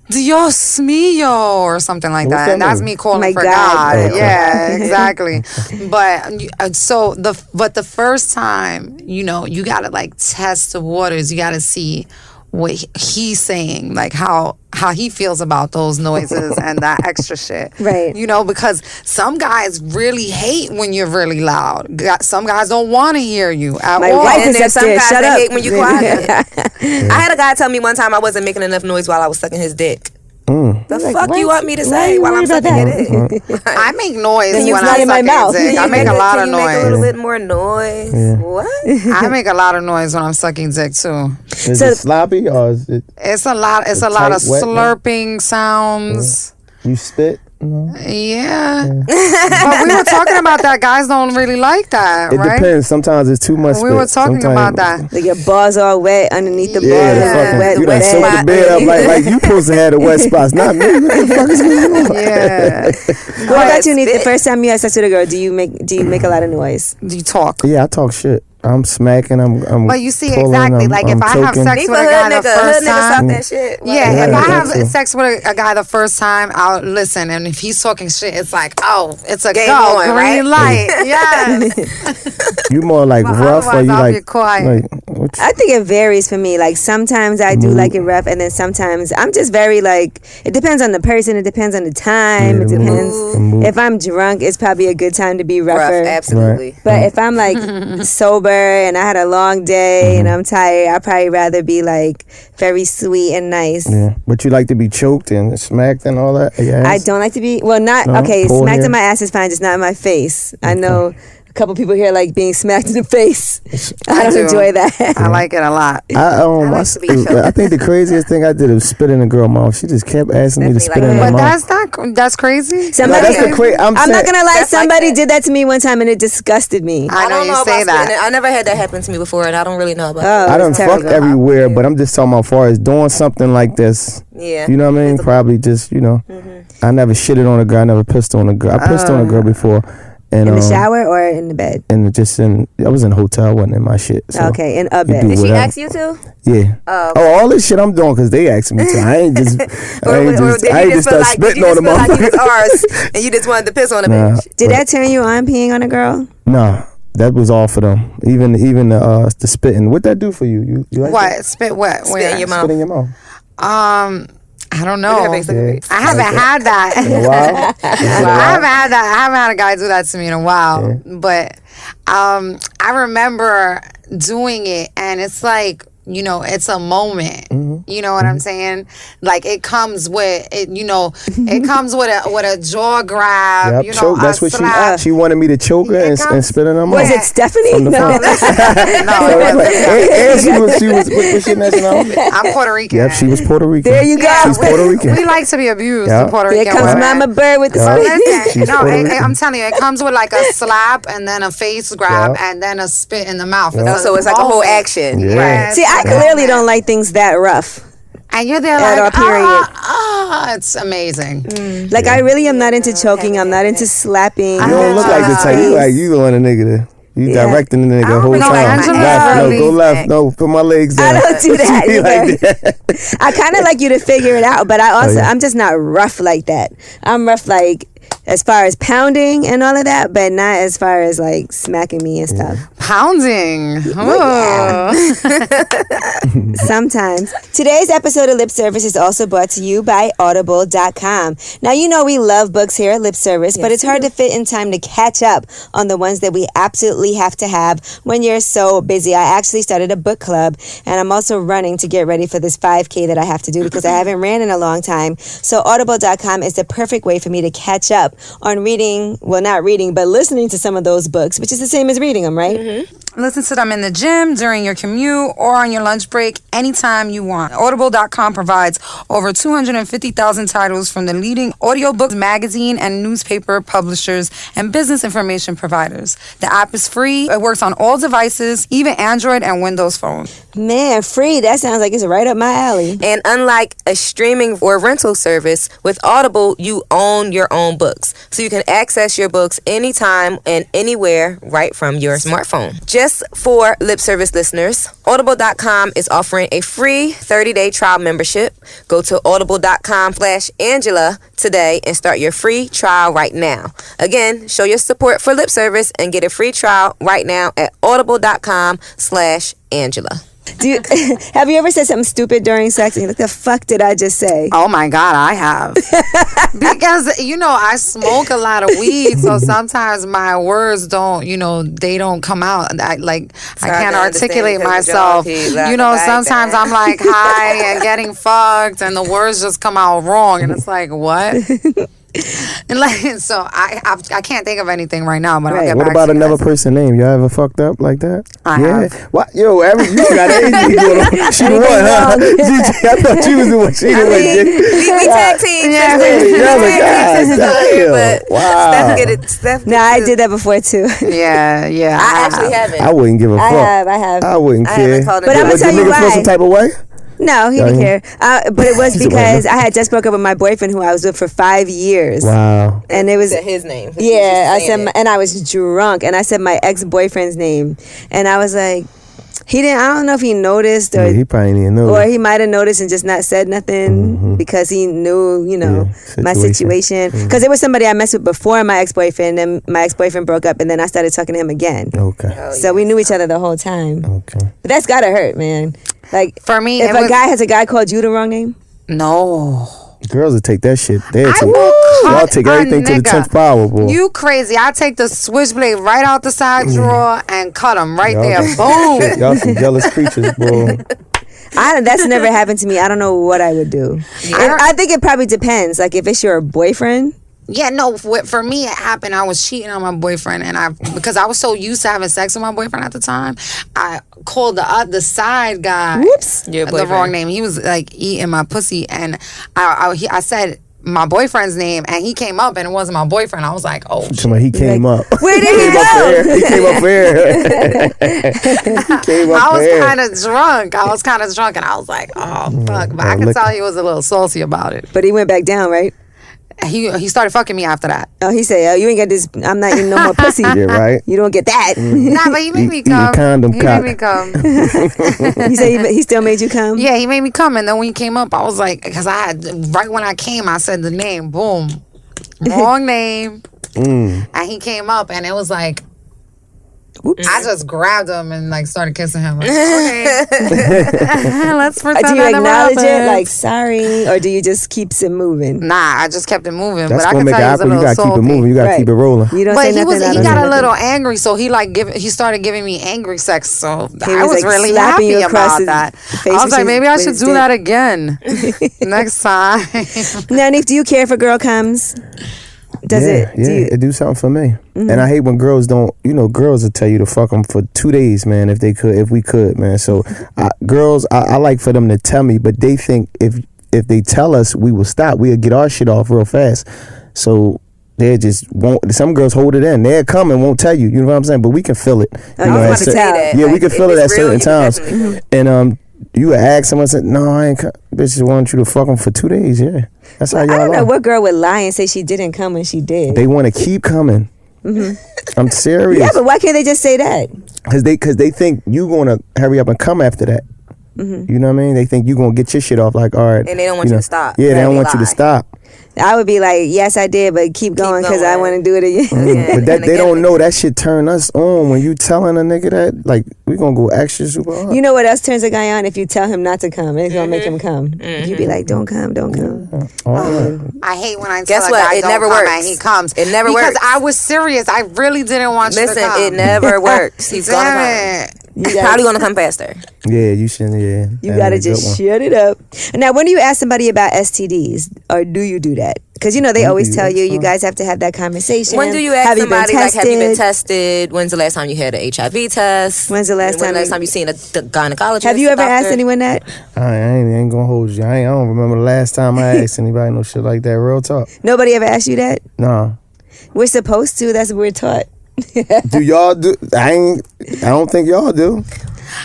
S3: Dios mío, or something like
S4: What's
S3: that.
S4: that
S3: And that's
S4: mean?
S3: me calling
S1: My
S3: for
S1: God.
S3: God.
S4: Oh, okay.
S3: Yeah, exactly. But so the first time, you know, you gotta like test the waters. You gotta see what he's saying, like how he feels about those noises and that extra shit.
S1: Right.
S3: You know, because some guys really hate when you're really loud. Some guys don't want to hear you at
S1: My
S3: all.
S1: wife
S2: And
S1: is
S2: there's some
S1: upstairs.
S2: guys
S1: Shut
S2: that
S1: up.
S2: hate when you quiet. I had a guy tell me one time I wasn't making enough noise while I was sucking his dick. The fuck you want me to
S1: Why are
S2: say
S1: you
S2: while I'm
S1: worried about
S2: sucking
S1: that?
S2: your dick?
S3: I make noise
S1: Then you
S3: when
S1: fly
S3: I'm
S1: in my
S3: sucking
S1: mouth.
S3: dick.
S1: Can
S3: I
S1: you
S3: make a lot of
S2: Can you make a little
S3: noise.
S2: bit more noise? What?
S3: I make a lot of noise when I'm sucking dick too.
S4: Is
S1: So-
S4: it sloppy or is it
S3: It's a lot. It's a
S4: tight,
S3: lot of
S4: wet, no?
S3: slurping sounds.
S4: you spit? No.
S3: Yeah. But we were talking about that. Guys don't really like that,
S4: It
S3: right?
S4: depends. Sometimes it's too much.
S3: We
S4: spit.
S3: were talking
S4: Sometimes-
S3: about that.
S1: Like your balls all wet underneath the balls.
S4: Yeah, the
S3: Yeah.
S4: fucking,
S1: Wet,
S4: you done
S1: wet
S4: soak
S1: ass.
S4: the bed up like you supposed to have the wet spots, not me. What the fuck is going on?
S3: Yeah.
S1: What about you, Neek? The first time you had sex with a girl, do you make a lot of noise?
S3: Do you talk?
S4: Yeah, I talk shit. I'm smacking. I'm.
S3: But you see,
S4: pulling,
S3: exactly. Like, if I have
S4: choking.
S3: sex
S2: Neef a
S3: with a
S2: hood
S3: guy the
S2: nigga.
S3: first
S2: Hood niggas
S3: time.
S2: talk that shit.
S3: Yeah,
S4: Yeah,
S3: if I
S4: that's
S3: have
S4: it.
S3: sex with a guy the first time, I'll listen. And if he's talking shit, it's like, oh, it's a
S2: Game
S3: go,
S2: on,
S3: green
S2: right?
S3: light. Yes.
S4: You more like
S3: Well,
S4: rough or
S3: otherwise
S4: you
S3: I'll
S4: like?
S3: be quiet.
S4: Like what you-
S1: I think it varies for me. Like sometimes I do like it rough, and then sometimes I'm just very like. It depends on the person. It depends on the time.
S4: Yeah,
S1: It
S4: the
S1: depends.
S4: mood. The mood.
S1: If I'm drunk, it's probably a good time to be
S2: Rough,
S1: rougher.
S2: absolutely.
S1: But if I'm like sober and I had a long day and I'm tired, I'd probably rather be like very sweet and nice.
S4: Yeah, but you like to be choked and smacked and all that. Yeah.
S1: I don't like to be not
S4: No?
S1: okay.
S4: Pull
S1: Smacked
S4: hair?
S1: in my ass is fine, just not in my face. I know a couple people here like being smacked in the face. I don't
S3: do.
S1: enjoy that.
S3: I like it a lot.
S4: I think the craziest thing I did was spit in a girl mouth. She just kept asking me to spit in her
S3: But
S4: mouth.
S3: that's crazy.
S1: Somebody,
S4: that's the I'm
S1: not
S4: saying-
S1: gonna lie.
S2: That's like
S1: Somebody
S2: that.
S1: did that to me one time and it disgusted me.
S3: I know
S2: don't
S3: you
S2: know
S3: say
S2: about
S3: that.
S2: spitting. I never had that happen to me before, and I don't really know about
S1: Oh,
S2: it.
S4: I done
S1: it's
S4: fucked
S1: terrible.
S4: everywhere, but I'm just talking about as far as doing something like this.
S2: Yeah.
S4: You know what I mean? Probably just, I never shitted on a girl. I never pissed on a girl. I pissed on a girl before. And,
S1: in the shower or in the bed?
S4: And I was in a hotel, wasn't in my shit. So
S1: Okay, in a bed.
S2: Did she ask you to?
S4: Yeah.
S2: Oh,
S4: all this shit I'm doing because they asked me to. I ain't just, I ain't just start spitting on them.
S2: Like you just ours and you just wanted to piss on the bitch.
S1: Did that turn you on peeing on a girl?
S4: Nah. That was all for them. Even the spitting. What'd that do for you? You like
S3: What?
S4: that?
S3: Spit what?
S2: Spit in your mouth.
S4: Spit in your mouth.
S3: I don't know.
S2: Look at her face,
S3: I haven't had that
S4: In a while?
S3: I haven't had a guy do that to me in a while. But I remember doing it, and it's like, you know, it's a moment. You know what I'm saying? Like it comes with it. You know, it comes with a jaw grab.
S4: Yep,
S3: You know,
S4: choke. That's what
S3: slap.
S4: she wanted me to choke her and spit in her mouth.
S1: Was it Stephanie?
S4: From the front. And she was what's your nationality?
S3: I'm Puerto Rican.
S4: Yep, she was Puerto Rican.
S1: There you go.
S4: She's Puerto Rican.
S3: We like to be abused
S4: Yep.
S3: in Puerto
S1: Here
S3: Rican.
S1: comes
S3: women.
S1: Mama Bird with the
S3: But
S1: spit.
S3: listen,
S4: She's Puerto Rican.
S3: I'm telling you, it comes with like a slap and then a face grab
S4: Yeah.
S3: and then a spit in the mouth.
S4: Yeah.
S2: So it's like a whole action.
S4: Yeah.
S3: Right.
S1: See, I clearly don't like things that rough.
S3: And you're there
S1: At
S3: like,
S1: our period.
S3: it's amazing.
S1: Like I really am not into choking. I'm not into slapping.
S4: You don't look like the type. You the one a nigga to. You directing the nigga the whole
S3: know,
S4: time.
S3: Angela
S4: Left, no,
S3: really-
S4: go left. No, put my legs down.
S1: I don't do that
S4: She like
S1: either.
S4: that.
S1: I kind of like you to figure it out, but I also
S4: yeah.
S1: I'm just not rough like that. I'm rough like as far as pounding and all of that, but not as far as like smacking me and stuff.
S3: Pounding. Oh.
S1: Sometimes. Today's episode of Lip Service is also brought to you by Audible.com. Now, you know we love books here at Lip Service, but it's hard to fit in time to catch up on the ones that we absolutely have to have when you're so busy. I actually started a book club, and I'm also running to get ready for this 5K that I have to do because I haven't ran in a long time. So Audible.com is the perfect way for me to catch up on reading, well, not reading, but listening to some of those books, which is the same as reading them, right?
S3: Mm-hmm. Listen to them in the gym, during your commute, or on your lunch break, anytime you want. Audible.com provides over 250,000 titles from the leading audiobooks, magazine, and newspaper publishers and business information providers. The app is free. It works on all devices, even Android and Windows phones.
S1: Man, free. That sounds like it's right up my alley.
S2: And unlike a streaming or rental service, with Audible, you own your own books. So you can access your books anytime and anywhere right from your smartphone. Just for Lip Service listeners, Audible.com is offering a free 30-day trial membership. Go to audible.com/Angela today and start your free trial right now. Again, show your support for Lip Service and get a free trial right now at audible.com/Angela.
S1: Have you ever said something stupid during sex and you're like, the fuck did I just say?
S3: Oh my God, I have. Because, you know, I smoke a lot of weed, so sometimes my words don't, you know, they don't come out. I can't articulate myself. You know, sometimes I'm like high and getting fucked and the words just come out wrong and it's like, what? And like, so I can't think of anything right now, but I'll get
S4: What
S3: back
S4: about
S3: to you
S4: another
S3: guys.
S4: person's name? You ever fucked up like that?
S3: I have.
S4: What? Yo, you got anything going on? She the one, huh? Gigi, I thought she was the one. She the one.
S2: We tag team.
S4: Wow.
S2: Steph
S1: No, I did that before too.
S3: Yeah.
S2: I actually haven't.
S4: I wouldn't give a fuck.
S1: I have.
S4: I wouldn't
S2: I
S4: care.
S2: haven't called
S1: But I'm gonna
S4: Was the
S1: tell you
S4: nigga feel
S1: why.
S4: some type of way?
S1: No, he didn't care. But it was
S4: He's a
S1: because
S4: winner.
S1: I had just broke up with my boyfriend who I was with for 5 years.
S4: Wow.
S1: And it was
S2: Said his name.
S1: yeah, I said and I was drunk and I said my ex-boyfriend's name. And I was like, I don't know if he noticed or
S4: Yeah, he probably didn't know.
S1: or he might have noticed and just not said nothing because he knew, you know, my situation. Because it was somebody I messed with before my ex-boyfriend, and my ex-boyfriend broke up, and then I started talking to him again.
S4: Okay.
S1: So we knew each other the whole time.
S4: Okay.
S1: But that's gotta hurt, man. Like
S3: For me,
S1: if
S3: it
S1: a
S3: was-
S1: guy has a guy called you the wrong name.
S3: No.
S4: Girls will take that shit.
S3: I will
S4: Y'all
S3: cut
S4: take
S3: a
S4: everything to the
S3: nigga.
S4: 10th power, boy.
S3: You crazy. I take the switchblade right out the side drawer and cut him right
S4: Y'all
S3: there.
S4: just-
S3: Boom.
S4: Y'all some jealous creatures, boy.
S1: That's never happened to me. I don't know what I would do. I think it probably depends. Like if it's your boyfriend.
S3: Yeah, no. For me, it happened. I was cheating on my boyfriend, and because I was so used to having sex with my boyfriend at the time, I called the side guy.
S1: Whoops.
S2: Your
S3: The
S2: boyfriend.
S3: wrong name. He was like eating my pussy, and I said my boyfriend's name, and he came up, and it wasn't my boyfriend. I was like, oh.
S4: Somebody, he came up.
S1: Where did he go?
S4: He came up here. He came up
S3: I was
S4: here.
S3: kind of drunk. And I was like, oh fuck. But I could tell he was a little salty about it.
S1: But he went back down, right?
S3: he started fucking me after that.
S1: Oh, he said, "Oh, you ain't got this. I'm not eating no more pussy.
S4: Yeah, right.
S1: You don't get that."
S3: Nah, but he made me
S4: Eating
S3: come.
S4: condom
S3: He
S4: cock.
S3: made me come.
S1: He said he still made you come.
S3: Yeah, he made me come, and then when he came up, I was like, because I had right when I came, I said the name, boom, wrong name, and he came up, and it was like, I just grabbed him and like started kissing him. Like, okay, let's pretend
S1: Do you
S3: that never
S1: acknowledge it,
S3: happened.
S1: like sorry, or do you just keep it moving?
S3: Nah, I just kept it moving.
S4: That's
S3: but I
S4: gonna
S3: can
S4: make
S3: tell
S4: it
S3: he was a
S4: awkward. You
S3: little
S4: gotta keep it
S3: salty.
S4: moving. You gotta
S1: Right.
S4: keep it rolling.
S1: You don't
S3: But
S1: say
S3: he
S1: nothing. I don't
S3: got
S1: say
S3: a
S1: nothing.
S3: little angry, so he started giving me angry sex. So I
S1: was,
S3: was
S1: like,
S3: really
S1: slapping you
S3: happy
S1: across
S3: about
S1: his
S3: that.
S1: face
S3: I was
S1: with
S3: like,
S1: his-
S3: maybe I
S1: with
S3: should
S1: his
S3: do
S1: dick.
S3: that again next time.
S1: Now, Neef, do you care if a girl comes? Does
S4: yeah,
S1: it?
S4: Yeah,
S1: Do you,
S4: it do something for me. And I hate when girls don't. Girls will tell you to fuck them for 2 days, man. If we could, man. So girls, I like for them to tell me, but they think if they tell us, we will stop. We'll get our shit off real fast. So they just won't. Some girls hold it in. They'll come and won't tell you. You know what I'm saying? But we can feel it.
S1: I
S4: You
S1: was
S4: know,
S1: about
S4: at
S1: to
S4: cer-
S1: say that.
S4: Yeah, we
S2: Like,
S4: can
S2: if
S4: feel it
S2: it's
S4: at
S2: real,
S4: certain
S2: you can
S4: times.
S2: definitely feel it.
S4: And you would ask someone, said, "No, I ain't. Bitches want you to fuck them for 2 days." Yeah, that's how y'all
S1: I don't know
S4: are.
S1: what girl would lie and say she didn't come when she did.
S4: They want to keep coming. I'm serious.
S1: Yeah, but why can't they just say that?
S4: Cause they think you gonna hurry up and come after that. You know what I mean? They think you gonna get your shit off. Like, all right,
S2: And they don't want you to stop.
S4: Yeah, they
S2: Right,
S4: don't
S2: they
S4: want you to
S2: lie.
S4: stop.
S1: I would be like, yes, I did, but keep going because I
S2: going.
S1: want to do it again.
S4: But that
S2: and
S4: they
S2: again
S4: don't
S2: and
S4: know that shit turn us on when you telling a nigga that. Like, we gonna go extra super hard.
S1: You know what else turns a guy on? If you tell him not to come, it's gonna make him come. You be like, don't come, don't come.
S3: I hate when I
S2: Guess
S3: tell a
S2: what?
S3: guy
S2: It
S3: don't
S2: never
S3: come
S2: works.
S3: and he comes.
S2: It never
S3: because
S2: works.
S3: I was serious. I really didn't want you to
S2: Listen,
S3: come.
S2: it never works. He's gonna come.
S3: Damn it.
S1: You
S2: He's probably gonna come faster.
S4: Yeah, you shouldn't. Yeah,
S1: You
S4: that
S1: gotta
S4: ain't a good
S1: just
S4: one.
S1: shut it up. Now, when do you ask somebody about STDs, or do you do that? Because they
S4: do
S1: always
S4: you
S1: tell
S4: ask
S1: you
S4: them?
S1: guys have to have that conversation.
S2: When do you ask
S1: have
S2: somebody,
S1: you been
S2: like,
S1: tested?
S2: have you been tested? When's the last time you had an HIV test?
S1: When's the last
S2: When
S1: time
S2: the last
S1: you-
S2: time you seen a gynecologist?
S1: Have you ever asked
S2: doctor?
S1: anyone that?
S4: I ain't gonna hold you. I don't remember the last time I asked anybody no shit like that. Real talk.
S1: Nobody ever asked you that?
S4: Nah.
S1: We're supposed to. That's what we're taught.
S4: Do y'all do? I don't think y'all do.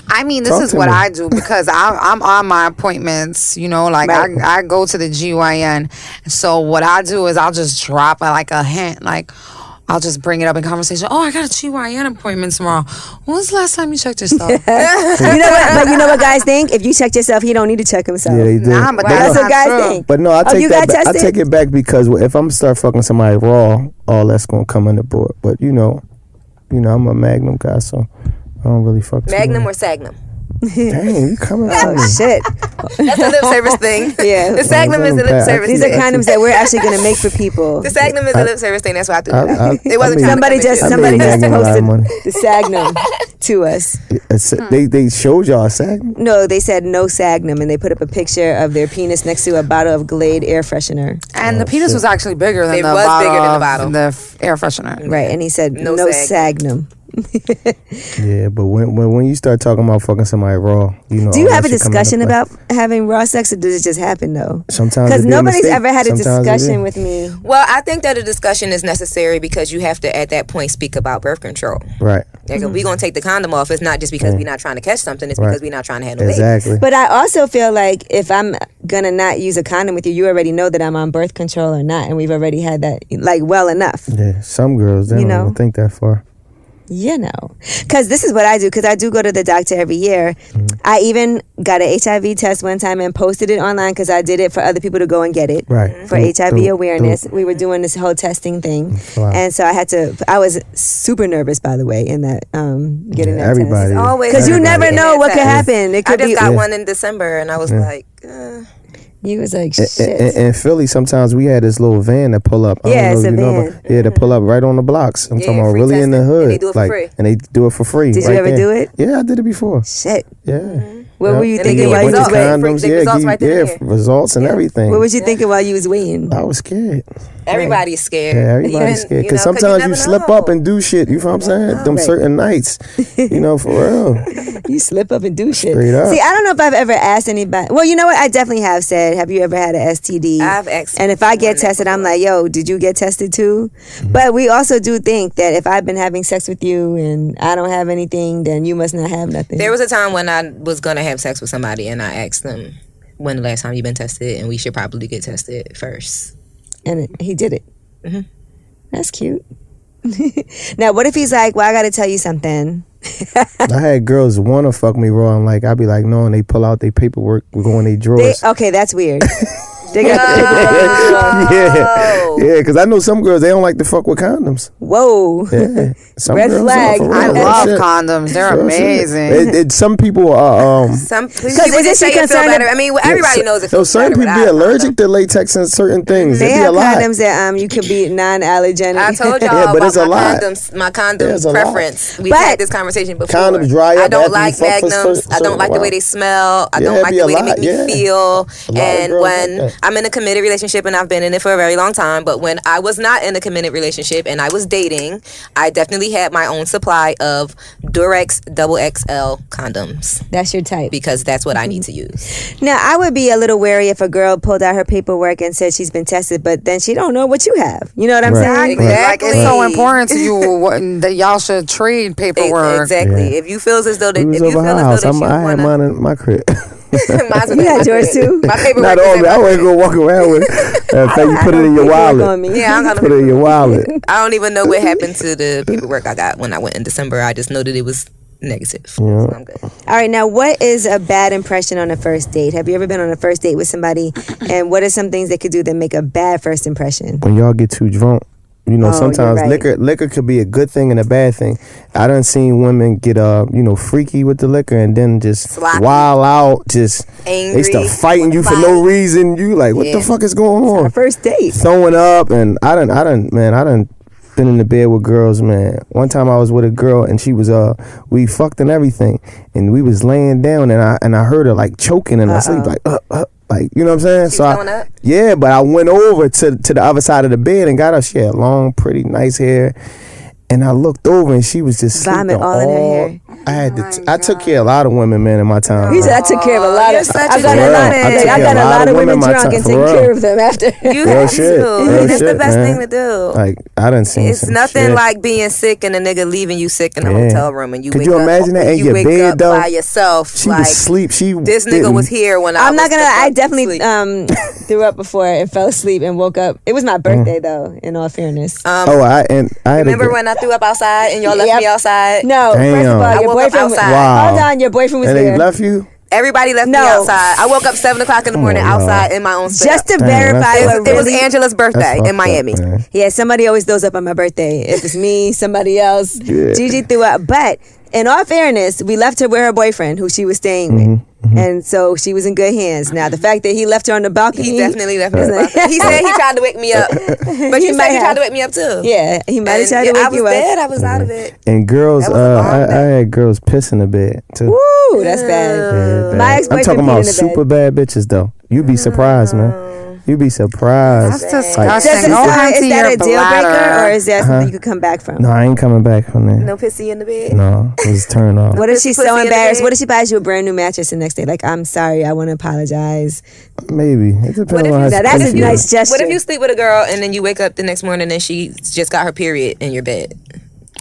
S3: I mean, this
S4: Talk
S3: is
S4: to
S3: what
S4: me.
S3: I do because I'm on my appointments, like
S1: Right.
S3: I go to the GYN. So what I do is I'll just drop a hint, like I'll just bring it up in conversation. Oh, I got a GYN appointment tomorrow. When's the last time you checked yourself?
S1: You know what? But you know what guys think? If you check yourself, he don't need to check himself.
S4: Yeah, they do.
S3: Nah, but
S1: That's
S3: that's
S1: what
S3: not
S1: guys
S3: true.
S1: think.
S4: But no, I
S1: Oh, you
S4: take that
S1: got
S4: back. I
S1: tested?
S4: take it back because if I'm start fucking somebody raw, all that's gonna come on the board. But I'm a Magnum guy, so I don't really fuck. too
S2: Magnum or
S4: much.
S2: Sagnum?
S4: Dang, you coming for
S1: Oh,
S4: me?
S1: shit.
S2: That's a lip service thing.
S1: Yeah.
S2: The Sagnum is the lip service
S1: These are
S2: thing.
S1: condoms that we're actually going to make for people.
S2: The Sagnum is a lip service thing. That's why I threw it
S4: I-
S2: out. It wasn't
S4: I mean-
S2: trying to
S1: Somebody
S2: come
S1: just
S2: into it.
S4: Magnum a lot of money.
S1: posted the Sagnum to us.
S4: They showed y'all a Sagnum.
S1: No, they said no Sagnum, and they put up a picture of their penis next to a bottle of Glade air freshener.
S3: And the penis was actually bigger than
S2: It
S3: the
S2: was
S3: bottle
S2: bigger than the
S3: of
S2: bottle.
S3: the air freshener.
S1: Right, and he said no,
S2: No
S1: Sagnum.
S4: Yeah, but when you start talking about fucking somebody raw,
S1: Do you
S4: all
S1: have a
S4: that shit come into
S1: discussion
S4: play.
S1: about having raw sex, or does it just happen though?
S4: Sometimes
S1: Because
S4: it be a
S1: nobody's
S4: mistake.
S1: ever had a
S4: Sometimes it
S1: discussion
S4: is.
S1: with me.
S2: Well, I think that a discussion is necessary because you have to, at that point, speak about birth control.
S4: Right.
S2: Like, if we gonna take the condom off, it's not just because we're not trying to catch something. It's because
S4: Right.
S2: we're not trying to have no babies.
S4: Exactly.
S1: But I also feel like if I'm gonna not use a condom with you, you already know that I'm on birth control or not, and we've already had that well enough.
S4: Yeah, some girls they
S1: You
S4: don't
S1: know?
S4: even think that far.
S1: Because this is what I do, because I do go to the doctor every year. I even got an HIV test one time and posted it online because I did it for other people to go and get it.
S4: Right.
S1: For
S4: Dope,
S1: HIV
S4: dope,
S1: awareness.
S4: dope.
S1: We were doing this whole testing thing.
S4: Wow.
S1: And so I was super nervous, by the way, in that getting that
S4: everybody.
S1: test.
S2: Always.
S1: Because you
S2: everybody
S1: never
S2: getting
S1: know
S2: that
S1: what could
S2: test.
S1: happen. It
S2: I
S1: could
S2: just
S1: be.
S2: got one in December, and I was like,
S1: You was like,
S4: In
S1: shit.
S4: Philly, sometimes we had this little van that pull up. I don't
S1: Yeah,
S4: know
S1: it's
S4: if
S1: a
S4: you know
S1: van.
S4: about- yeah, they pull up right on the blocks. I'm
S2: Yeah,
S4: talking about
S2: free
S4: really in the
S2: testing.
S4: hood.
S2: And they do it for free.
S4: And they do it for free.
S1: Did you
S4: right
S1: ever
S4: there.
S1: do it?
S4: Yeah, I did it before.
S1: Shit.
S4: Yeah.
S1: What were you
S2: And they
S1: thinking
S2: give you
S1: while you was
S2: results.
S1: waiting?
S4: Condoms,
S2: The
S4: yeah,
S2: results right then and there.
S4: results and everything.
S1: What was you thinking while you was waiting?
S4: I was scared.
S2: everybody's scared.
S4: Yeah, everybody's
S2: Even,
S4: scared.
S2: you
S4: Because
S2: know, 'cause
S4: sometimes
S2: never
S4: you slip
S2: know.
S4: up and do shit. You know what I'm saying? Them
S1: Right.
S4: certain nights. For real.
S1: You slip up and do shit.
S4: Straight up.
S1: See, I don't know if I've ever asked anybody. Well, you know what? I definitely have said, have you ever had an STD?
S2: I've asked
S1: And if I get
S2: someone that
S1: tested, I'm
S2: before.
S1: like, yo, did you get tested too? But we also do think that if I've been having sex with you and I don't have anything, then you must not have nothing.
S2: There was a time when I was gonna have sex with somebody, and I asked them when the last time you've been tested, and we should probably get tested first.
S1: And he did it. That's cute. Now, what if he's like, well, I got to tell you something.
S4: I had girls want to fuck me raw, and like I'd be like, no, and they pull out their paperwork, go in their drawers.
S1: Okay, that's weird. They got
S4: yeah, because I know some girls, they don't like to fuck with condoms.
S1: Whoa.
S4: Yeah. Some
S1: Red
S4: girls
S1: flag.
S4: are for real.
S3: I
S4: Real
S3: love
S4: shit.
S3: condoms. They're
S4: Real
S3: amazing.
S4: shit. Some people are
S2: Some people
S1: isn't
S2: just
S1: she
S2: say it feel
S1: concerned
S2: better. I mean, everybody knows it
S4: so
S2: feels
S4: certain
S2: better
S4: people be
S2: without a
S4: allergic to latex and certain things.
S1: They
S4: It'd be
S1: have
S4: a lot.
S1: condoms that you could be non-allergenic.
S2: I told y'all
S4: Yeah, but
S2: about
S4: it's a lot.
S2: my condom
S4: Yeah, it's a lot.
S2: preference. We've
S1: But
S2: had this conversation before.
S4: Condoms dry up
S2: I don't
S4: after you
S2: like
S4: fuck for
S2: magnums. I don't like the way they smell. I don't
S4: it'd
S2: like
S4: be
S2: the
S4: a
S2: way they
S4: lot,
S2: make me
S4: yeah.
S2: feel.
S4: A lot of
S2: And
S4: girls
S2: when
S4: like that.
S2: I'm in a committed relationship, and I've been in it for a very long time, but when I was not in a committed relationship and I was dating, I definitely had my own supply of Durex XXL condoms
S1: That's your type.
S2: because that's what I need to use.
S1: Now, I would be a little wary if a girl pulled out her paperwork and said she's been tested, but then she don't know what you have. You know what I'm
S4: Right.
S1: saying?
S2: Exactly.
S3: Like, it's so important to you that y'all should trade paperwork.
S2: Exactly.
S4: Yeah.
S2: If you feel as though that,
S4: We was
S2: if you
S4: over
S2: feel
S4: her
S2: as
S4: house.
S2: though that you
S4: I had
S2: wanna,
S4: mine in my crib.
S2: mine's
S1: You got yours too?
S2: My paperwork.
S4: Not
S2: is
S4: on
S2: in
S4: me.
S2: my
S4: I always
S2: crib.
S4: go walk around with it. In fact, you put it in your
S1: Paperwork on
S4: wallet.
S1: me.
S2: Yeah, I'm gonna
S4: Put it in your wallet.
S2: I don't even know what happened to the paperwork I got when I went in December. I just know that it was negative. So I'm good.
S1: All right, now what is a bad impression on a first date? Have you ever been on a first date with somebody, and what are some things they could do that make a bad first impression?
S4: When y'all get too drunk, you know,
S1: Oh,
S4: sometimes
S1: you're right.
S4: liquor could be a good thing and a bad thing. I done seen women get freaky with the liquor and then just
S2: Sloppy.
S4: wild out, just
S2: Angry.
S4: they start fighting you for
S2: Fight.
S4: no reason. You like, what the
S2: Yeah.
S4: fuck is going
S1: Our
S4: on?
S1: first date.
S4: Throwing up, and I done been in the bed with girls, man. One time I was with a girl and she was we fucked and everything, and we was laying down and I heard her like choking in her sleep, like you know what I'm saying?
S2: She
S4: So
S2: was throwing up?
S4: yeah, but I went over to the other side of the bed and got her. She had long, pretty, nice hair. And I looked over and she was just
S1: Vomit
S4: sleeping
S1: all in her hair.
S4: I had I took care of a lot of women, man, in my time.
S1: He said I took care of a lot
S2: you're
S1: of.
S2: such
S1: I've
S2: a
S1: done a
S2: good
S1: lot.
S2: woman.
S1: Like, I've done a lot of women
S4: my
S1: drunk
S4: time,
S1: and
S4: for
S1: taken
S4: real.
S1: care of them after.
S2: You
S4: Real
S2: have
S4: shit,
S2: to.
S4: real
S2: That's the
S4: shit,
S2: best
S4: man.
S2: thing to do.
S4: Like I done seen
S2: It's
S4: some
S2: nothing
S4: shit.
S2: like being sick and a nigga leaving you sick in a
S4: Yeah.
S2: hotel room and you
S4: Could
S2: wake
S4: you
S2: up,
S4: imagine that in
S2: you
S4: your
S2: wake
S4: bed,
S2: up
S4: though?
S2: by yourself.
S4: She
S2: like,
S4: was asleep.
S2: this nigga was here when
S1: I'm
S2: was
S1: not gonna.
S2: the fuck
S1: I definitely
S2: asleep.
S1: threw up before and fell asleep and woke up. It was my birthday though. In all fairness,
S4: I had
S2: Remember when I threw up outside and y'all left
S1: Yep.
S2: me outside?
S1: no. First of
S4: Damn.
S1: all,
S2: I
S1: your
S2: woke up
S1: boyfriend.
S2: outside.
S4: Wow.
S1: Hold on, your boyfriend was
S4: and
S1: there.
S4: they left you?
S2: Everybody left me
S1: No.
S2: outside. I woke up 7 o'clock in the morning
S4: on, y'all.
S2: outside in my own spit.
S1: Just to
S4: Damn,
S1: verify
S4: that's
S1: what
S4: fucked
S2: It was
S1: really.
S2: Angela's birthday
S4: That's
S2: in
S4: fucked
S2: Miami.
S4: up, man.
S1: Yeah, somebody always throws up on my birthday. If it's me, somebody else.
S4: Yeah.
S1: Gigi threw up. But in all fairness, we left her with her boyfriend, who she was staying with. And so she was in good hands. Now, the fact that he left her on the balcony.
S2: He definitely left me.
S1: It's like-
S2: He said he tried to wake me up, but
S1: He
S2: you
S1: might
S2: said he
S1: have.
S2: tried to wake me up too.
S1: Yeah, he might have
S2: And
S1: tried to wake
S2: I was
S1: you up.
S2: dead. I was out of it.
S4: And girls,
S2: That was a long
S4: I
S2: day.
S4: had girls piss in the bed too.
S1: Woo, that's bad.
S4: Yeah,
S1: My
S4: bad.
S1: ex-boyfriend
S4: I'm talking
S1: peed
S4: about
S1: in the bed.
S4: super bad bitches though. You'd be surprised, man. You'd be surprised.
S3: That's
S1: Is
S3: disgusting. Go empty
S1: that
S3: your
S1: a deal breaker,
S3: bladder.
S1: or is that something you could come back from?
S4: No, I ain't coming back from that.
S2: No pissy in the bed.
S4: No, it was turned off.
S1: What if she's
S2: Pussy
S1: so
S2: in the
S1: embarrassed?
S2: bed?
S1: What if she buys you a brand new mattress the next day? Like, I'm sorry, I want to apologize.
S4: Maybe. It depends
S2: What if
S4: on
S2: you-
S4: how
S1: Now,
S4: she
S1: that's a
S4: feels.
S1: nice gesture.
S2: What if you sleep with a girl and then you wake up the next morning and she just got her period in your bed?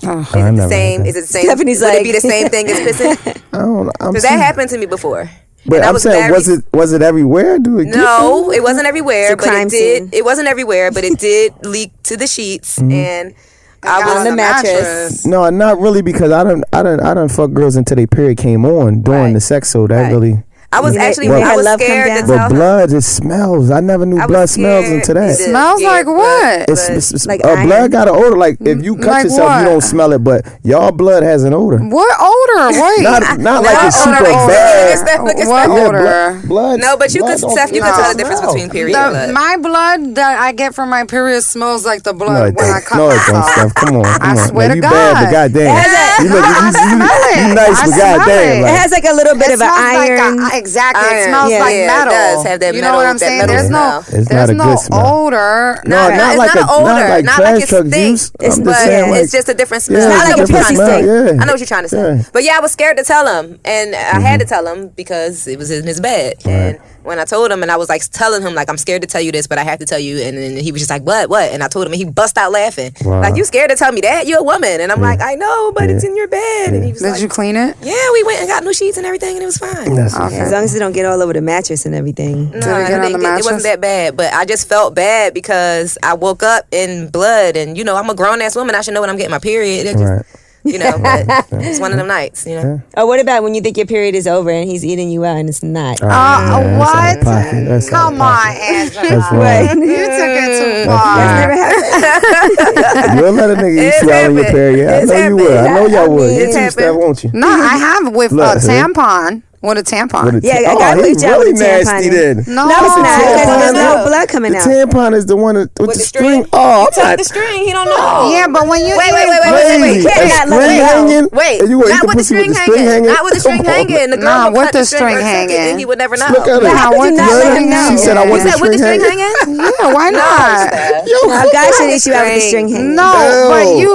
S4: I
S2: Is it
S4: never
S2: the
S4: had
S2: same?
S4: that.
S2: Is it the same?
S1: Stephanie's
S2: Would it
S1: like-
S2: be the same thing as pissing?
S4: I don't know.
S2: Because that happened to me before.
S4: But
S2: And I
S4: I'm
S2: was
S4: saying,
S2: very-
S4: was it everywhere? Do it get
S2: No, it wasn't everywhere,
S1: It's a
S2: but
S1: crime
S2: it did.
S1: scene.
S2: It wasn't everywhere, but it did leak to the sheets, and I
S3: Got
S2: was
S1: on the
S3: a
S1: mattress.
S4: No, not really, because I done fuck girls until their period came on during
S2: Right.
S4: the sex, so that
S2: Right.
S4: really.
S2: I was
S1: You made-
S2: actually
S1: you made
S2: I
S1: her
S2: was
S1: love come
S2: scared to
S1: down?
S2: tell
S4: But
S2: her.
S4: blood, it smells. I never knew
S2: I was
S4: blood smells
S2: scared
S4: into that.
S2: to
S3: Smells
S2: get
S3: like what?
S4: It's
S1: Like
S4: blood
S1: iron?
S4: got an odor. Like if you cut
S3: Like
S4: yourself, you
S3: what?
S4: don't smell it, but y'all blood has an odor.
S3: What odor? Wait.
S4: Not like it's super
S2: odor.
S4: bad.
S2: Look at
S3: What
S2: that.
S4: Yeah,
S3: odor?
S4: blood.
S2: No, but you
S4: blood
S2: could
S4: don't-
S2: Steph, you could
S3: No.
S2: tell the difference
S4: smell.
S2: between period
S3: The-
S2: blood.
S3: my blood that I get from my period smells like the blood
S4: No, it
S3: when I
S4: don't.
S3: cut
S4: No, it don't,
S3: myself.
S4: Steph. Come on. Come on.
S3: swear
S4: Now,
S3: to
S4: you bad, but
S3: God.
S4: goddamn.
S1: It
S4: You look,
S3: I smell it.
S4: you nice,
S3: I
S4: but
S3: smell
S4: goddamn.
S3: it.
S1: It has like a little bit
S3: It
S1: of an
S3: smells like
S1: iron.
S3: exactly. It
S2: Iron.
S3: smells
S1: Yeah.
S3: like
S2: Yeah, it
S3: metal.
S2: does have that
S3: you
S2: metal-
S3: know what I'm
S2: that
S3: saying?
S2: metal
S3: There's
S2: smell.
S3: no,
S4: It's
S3: there's
S4: not a
S3: no
S4: good smell.
S3: odor.
S4: No,
S2: Not-
S4: not
S2: it's
S4: like
S2: not an odor,
S4: not like
S2: not
S4: trash
S2: like it
S4: truck
S2: stinks.
S4: juice.
S2: It's,
S4: I'm
S2: but
S4: just saying, like,
S2: it's just a different smell.
S4: yeah,
S2: I
S4: it's
S2: know
S4: a
S2: what you're
S4: different
S2: trying to
S4: smell,
S2: say.
S4: yeah.
S2: I know what you're trying to say.
S4: Yeah.
S2: But yeah, I was scared to tell him, and I had to tell him because it was in his bed. And when I told him, and I was like telling him, like, I'm scared to tell you this, but I have to tell you. And then he was just like, what? And I told him, and he bust out laughing.
S4: Wow.
S2: Like, you scared to tell me that? You're a woman. And I'm like, I know, but it's in your bed. And he was
S3: Did
S2: like,
S3: you clean it?
S2: yeah, we went and got new sheets and everything, and it was fine.
S4: That's
S1: Okay. As long as it don't get all over the mattress and everything.
S2: No, it wasn't that bad, but I just felt bad because I woke up in blood, and I'm a grown ass woman. I should know when I'm getting my period. It just, but it's one of them nights,
S1: Or what about when you think your period is over and he's eating you out and it's not?
S3: What?
S4: Come
S3: on, Angela.
S1: You
S3: took it too far.
S1: That's never happened.
S4: You'll let a nigga eat you out on your period. I know you would. I know y'all would. You two step, won't you?
S3: No, I have with a tampon. With a tampon.
S1: Yeah, I got
S4: he's really
S1: with a tampon.
S4: nasty then.
S3: No,
S1: it's not. Because there's no blood coming out.
S4: The tampon is the one with the string.
S2: Oh, I'm the string. He don't know.
S3: Yeah, but when you
S2: wait. Wait, not with the string hanging. Not with the string hanging. The girl
S3: with the string hanging.
S2: He would never know.
S4: Look at her. She said, "I want the string hanging."
S3: Yeah, why not?
S1: A guy should eat you out with the string hanging.
S3: No, but you.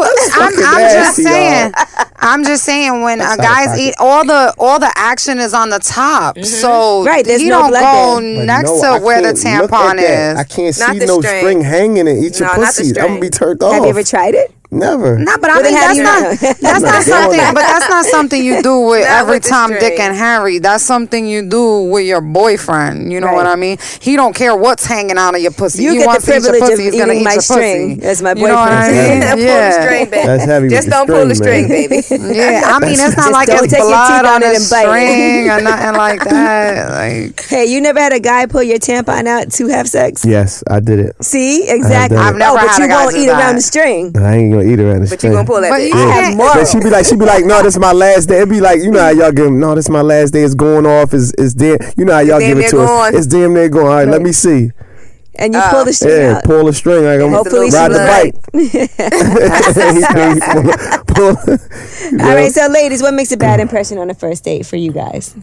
S3: I'm just saying when a guys eat, all the action is on the top, so
S1: there's
S3: you
S1: no
S3: don't go
S1: blood
S3: next to where the tampon is.
S4: I can't see no string hanging and eat your pussy. I'm gonna be turned off.
S1: Have you ever tried it?
S4: Never.
S3: No, but I mean that's not something. But that's not something you do with every Tom, Dick, and Harry. That's something you do with your boyfriend. You know what I mean? He don't care what's hanging out of your pussy.
S1: You get the privilege of eating my string as my boyfriend.
S3: You know what I mean?
S2: Pull the string, baby.
S4: That's heavy.
S2: Just don't pull the string, baby.
S3: Yeah, I mean it's not like it's blood on the string or nothing like that. Like,
S1: hey, you never had a guy pull your tampon out to have sex?
S4: Yes, I did it.
S1: See, exactly.
S3: I've never had a guy
S1: but you won't eat around the string.
S4: I ain't gonna eat around the string.
S2: But you gonna pull that bitch.
S4: But she be like, no, this is my last day. It be like, you know how y'all give them, no, this is my last day. It's going off. It's damn. You know how y'all give it to us. It's damn near going. All right, let me see.
S1: And you pull the string out.
S4: Pull the string. Like I'm
S1: hopefully
S4: ride the bike.
S1: All right, so ladies, what makes a bad impression on a first date for you guys?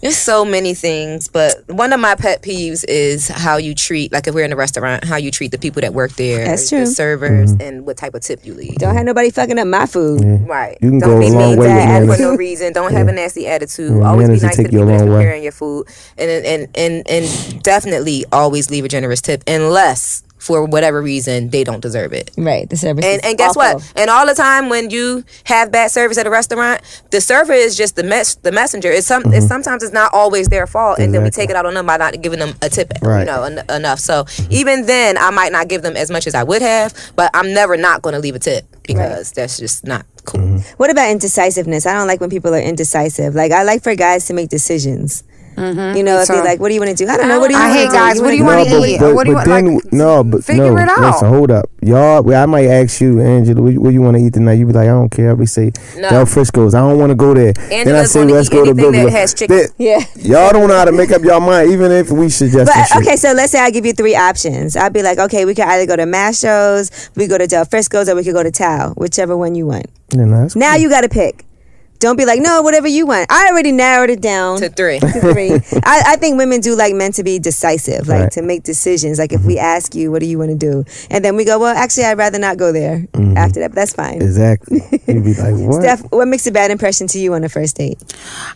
S2: There's so many things, but one of my pet peeves is how you treat, like if we're in a restaurant, how you treat the people that work there.
S1: That's true.
S2: The servers, and what type of tip you leave.
S1: Don't have nobody fucking up my food.
S4: Yeah.
S2: Right.
S4: You can
S2: Don't
S4: go
S2: be
S4: a long
S2: mean
S4: way with
S2: bad
S4: manners.
S2: for no reason. Don't have a nasty attitude.
S4: Yeah,
S2: always be
S4: manners
S2: nice to
S4: will
S2: the
S4: take you a
S2: people that's
S4: long way.
S2: preparing your food. And definitely always leave a generous tip unless for whatever reason they don't deserve it.
S1: Right. The service
S2: and guess what? And all the time when you have bad service at a restaurant, the server is just the messenger. It's sometimes it's not always their fault, and then we take it out on them by not giving them a tip, enough. So even then, I might not give them as much as I would have, but I'm never not going to leave a tip because that's just not cool.
S1: What about indecisiveness? I don't like when people are indecisive. Like I like for guys to make decisions. You know, if they're like, what do you want to do? I don't know. What do you want to do?
S3: I hate guys. What do you want to eat? What do you want?
S4: Figure
S3: it out.
S4: Listen, hold up. Y'all, I might ask you, Angela, what you want to eat tonight? You be like, I don't care. We say, Del Frisco's. I don't want to go there. Then I say, let's go to
S2: that has chicken.
S4: Y'all don't know how to make up your mind, even if we suggest
S1: But okay, so let's say I give you 3 options. I'd be like, okay, we can either go to Mastro's, we go to Del Frisco's, or we could go to Tao, whichever one you want. Now you got to pick. Don't be like, no, whatever you want. I already narrowed it down
S2: to 3.
S1: I think women do like men to be decisive, like to make decisions. Like if we ask you, what do you want to do? And then we go, well, actually, I'd rather not go there after that, but that's fine.
S4: Exactly. You'd be like, what?
S1: Steph, what makes a bad impression to you on a first date?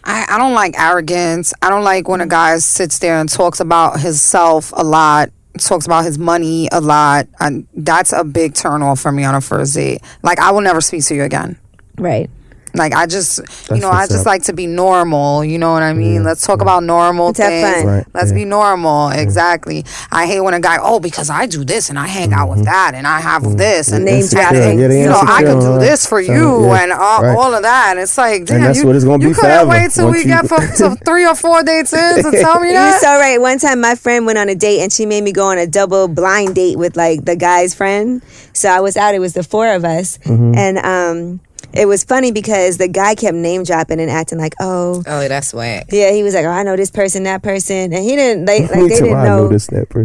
S3: I don't like arrogance. I don't like when a guy sits there and talks about himself a lot. Talks about his money a lot. And that's a big turn off for me on a first date. Like, I will never speak to you again.
S1: Right.
S3: Like, I just, I just like to be normal. You know what I mean? Let's talk about normal things.
S1: Have fun.
S4: Right.
S3: Let's be normal. Exactly. I hate when a guy, because I do this and I hang out with that and I have this and
S1: name dropping.
S3: I can do this for you and all of that. And it's like, damn,
S4: that's what it's gonna be
S3: you
S4: forever.
S3: couldn't wait till we get to 3 or 4 dates in to tell me that?
S1: It's all right. One time my friend went on a date and she made me go on a double blind date with like the guy's friend. So I was out. It was the 4 of us. And it was funny because the guy kept name dropping and acting like, oh,
S2: that's whack.
S1: Yeah, he was like, I know this person, that person, and he didn't. They didn't know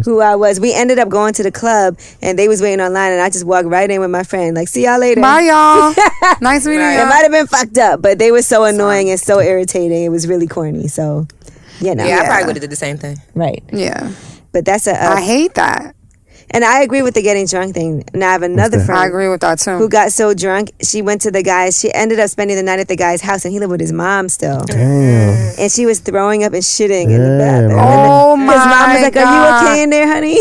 S1: who I was. We ended up going to the club, and they was waiting online, and I just walked right in with my friend, like, see y'all later.
S3: Bye, y'all. Nice meeting you.
S1: It might have been fucked up, but they were so annoying and so irritating. It was really corny. So,
S2: I probably would have did the same thing.
S1: Right.
S3: Yeah.
S1: But that's
S3: I hate that.
S1: And I agree with the getting drunk thing. Now I have another friend.
S3: I agree with that too.
S1: Who got so drunk, she went to the guy's. She ended up spending the night at the guy's house, and he lived with his mom still.
S4: Damn.
S1: And she was throwing up and shitting in the bathroom.
S3: Oh my God.
S1: His mom was like, "Are you okay in there, honey?"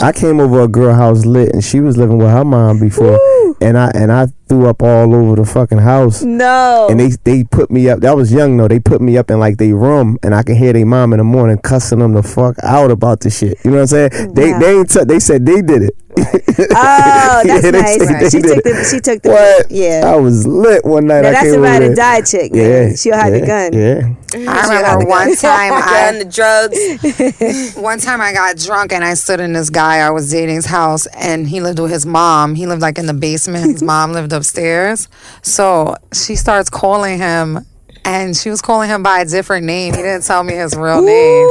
S4: I came over a girl house lit, and she was living with her mom before, and I threw up all over the fucking house.
S1: No.
S4: And they put me up. That was young though. They put me up in like their room, and I could hear their mom in the morning cussing them the fuck out about the shit. You know what I'm saying?
S1: Wow.
S4: They said they did it.
S1: Oh, that's nice.
S4: Right.
S1: She took the
S4: What?
S1: Yeah.
S4: I was lit one night.
S1: Now
S4: I
S1: that's
S4: came
S1: a ride
S4: over
S1: or die chick, man.
S4: Yeah.
S1: She'll have your gun.
S4: Yeah.
S3: I remember one time
S2: gun, the drugs.
S3: One time I got drunk and I stood in this guy I was dating's house, and he lived with his mom. He lived like in the basement. His mom lived upstairs. So she starts calling him, and she was calling him by a different name. He didn't tell me his real name.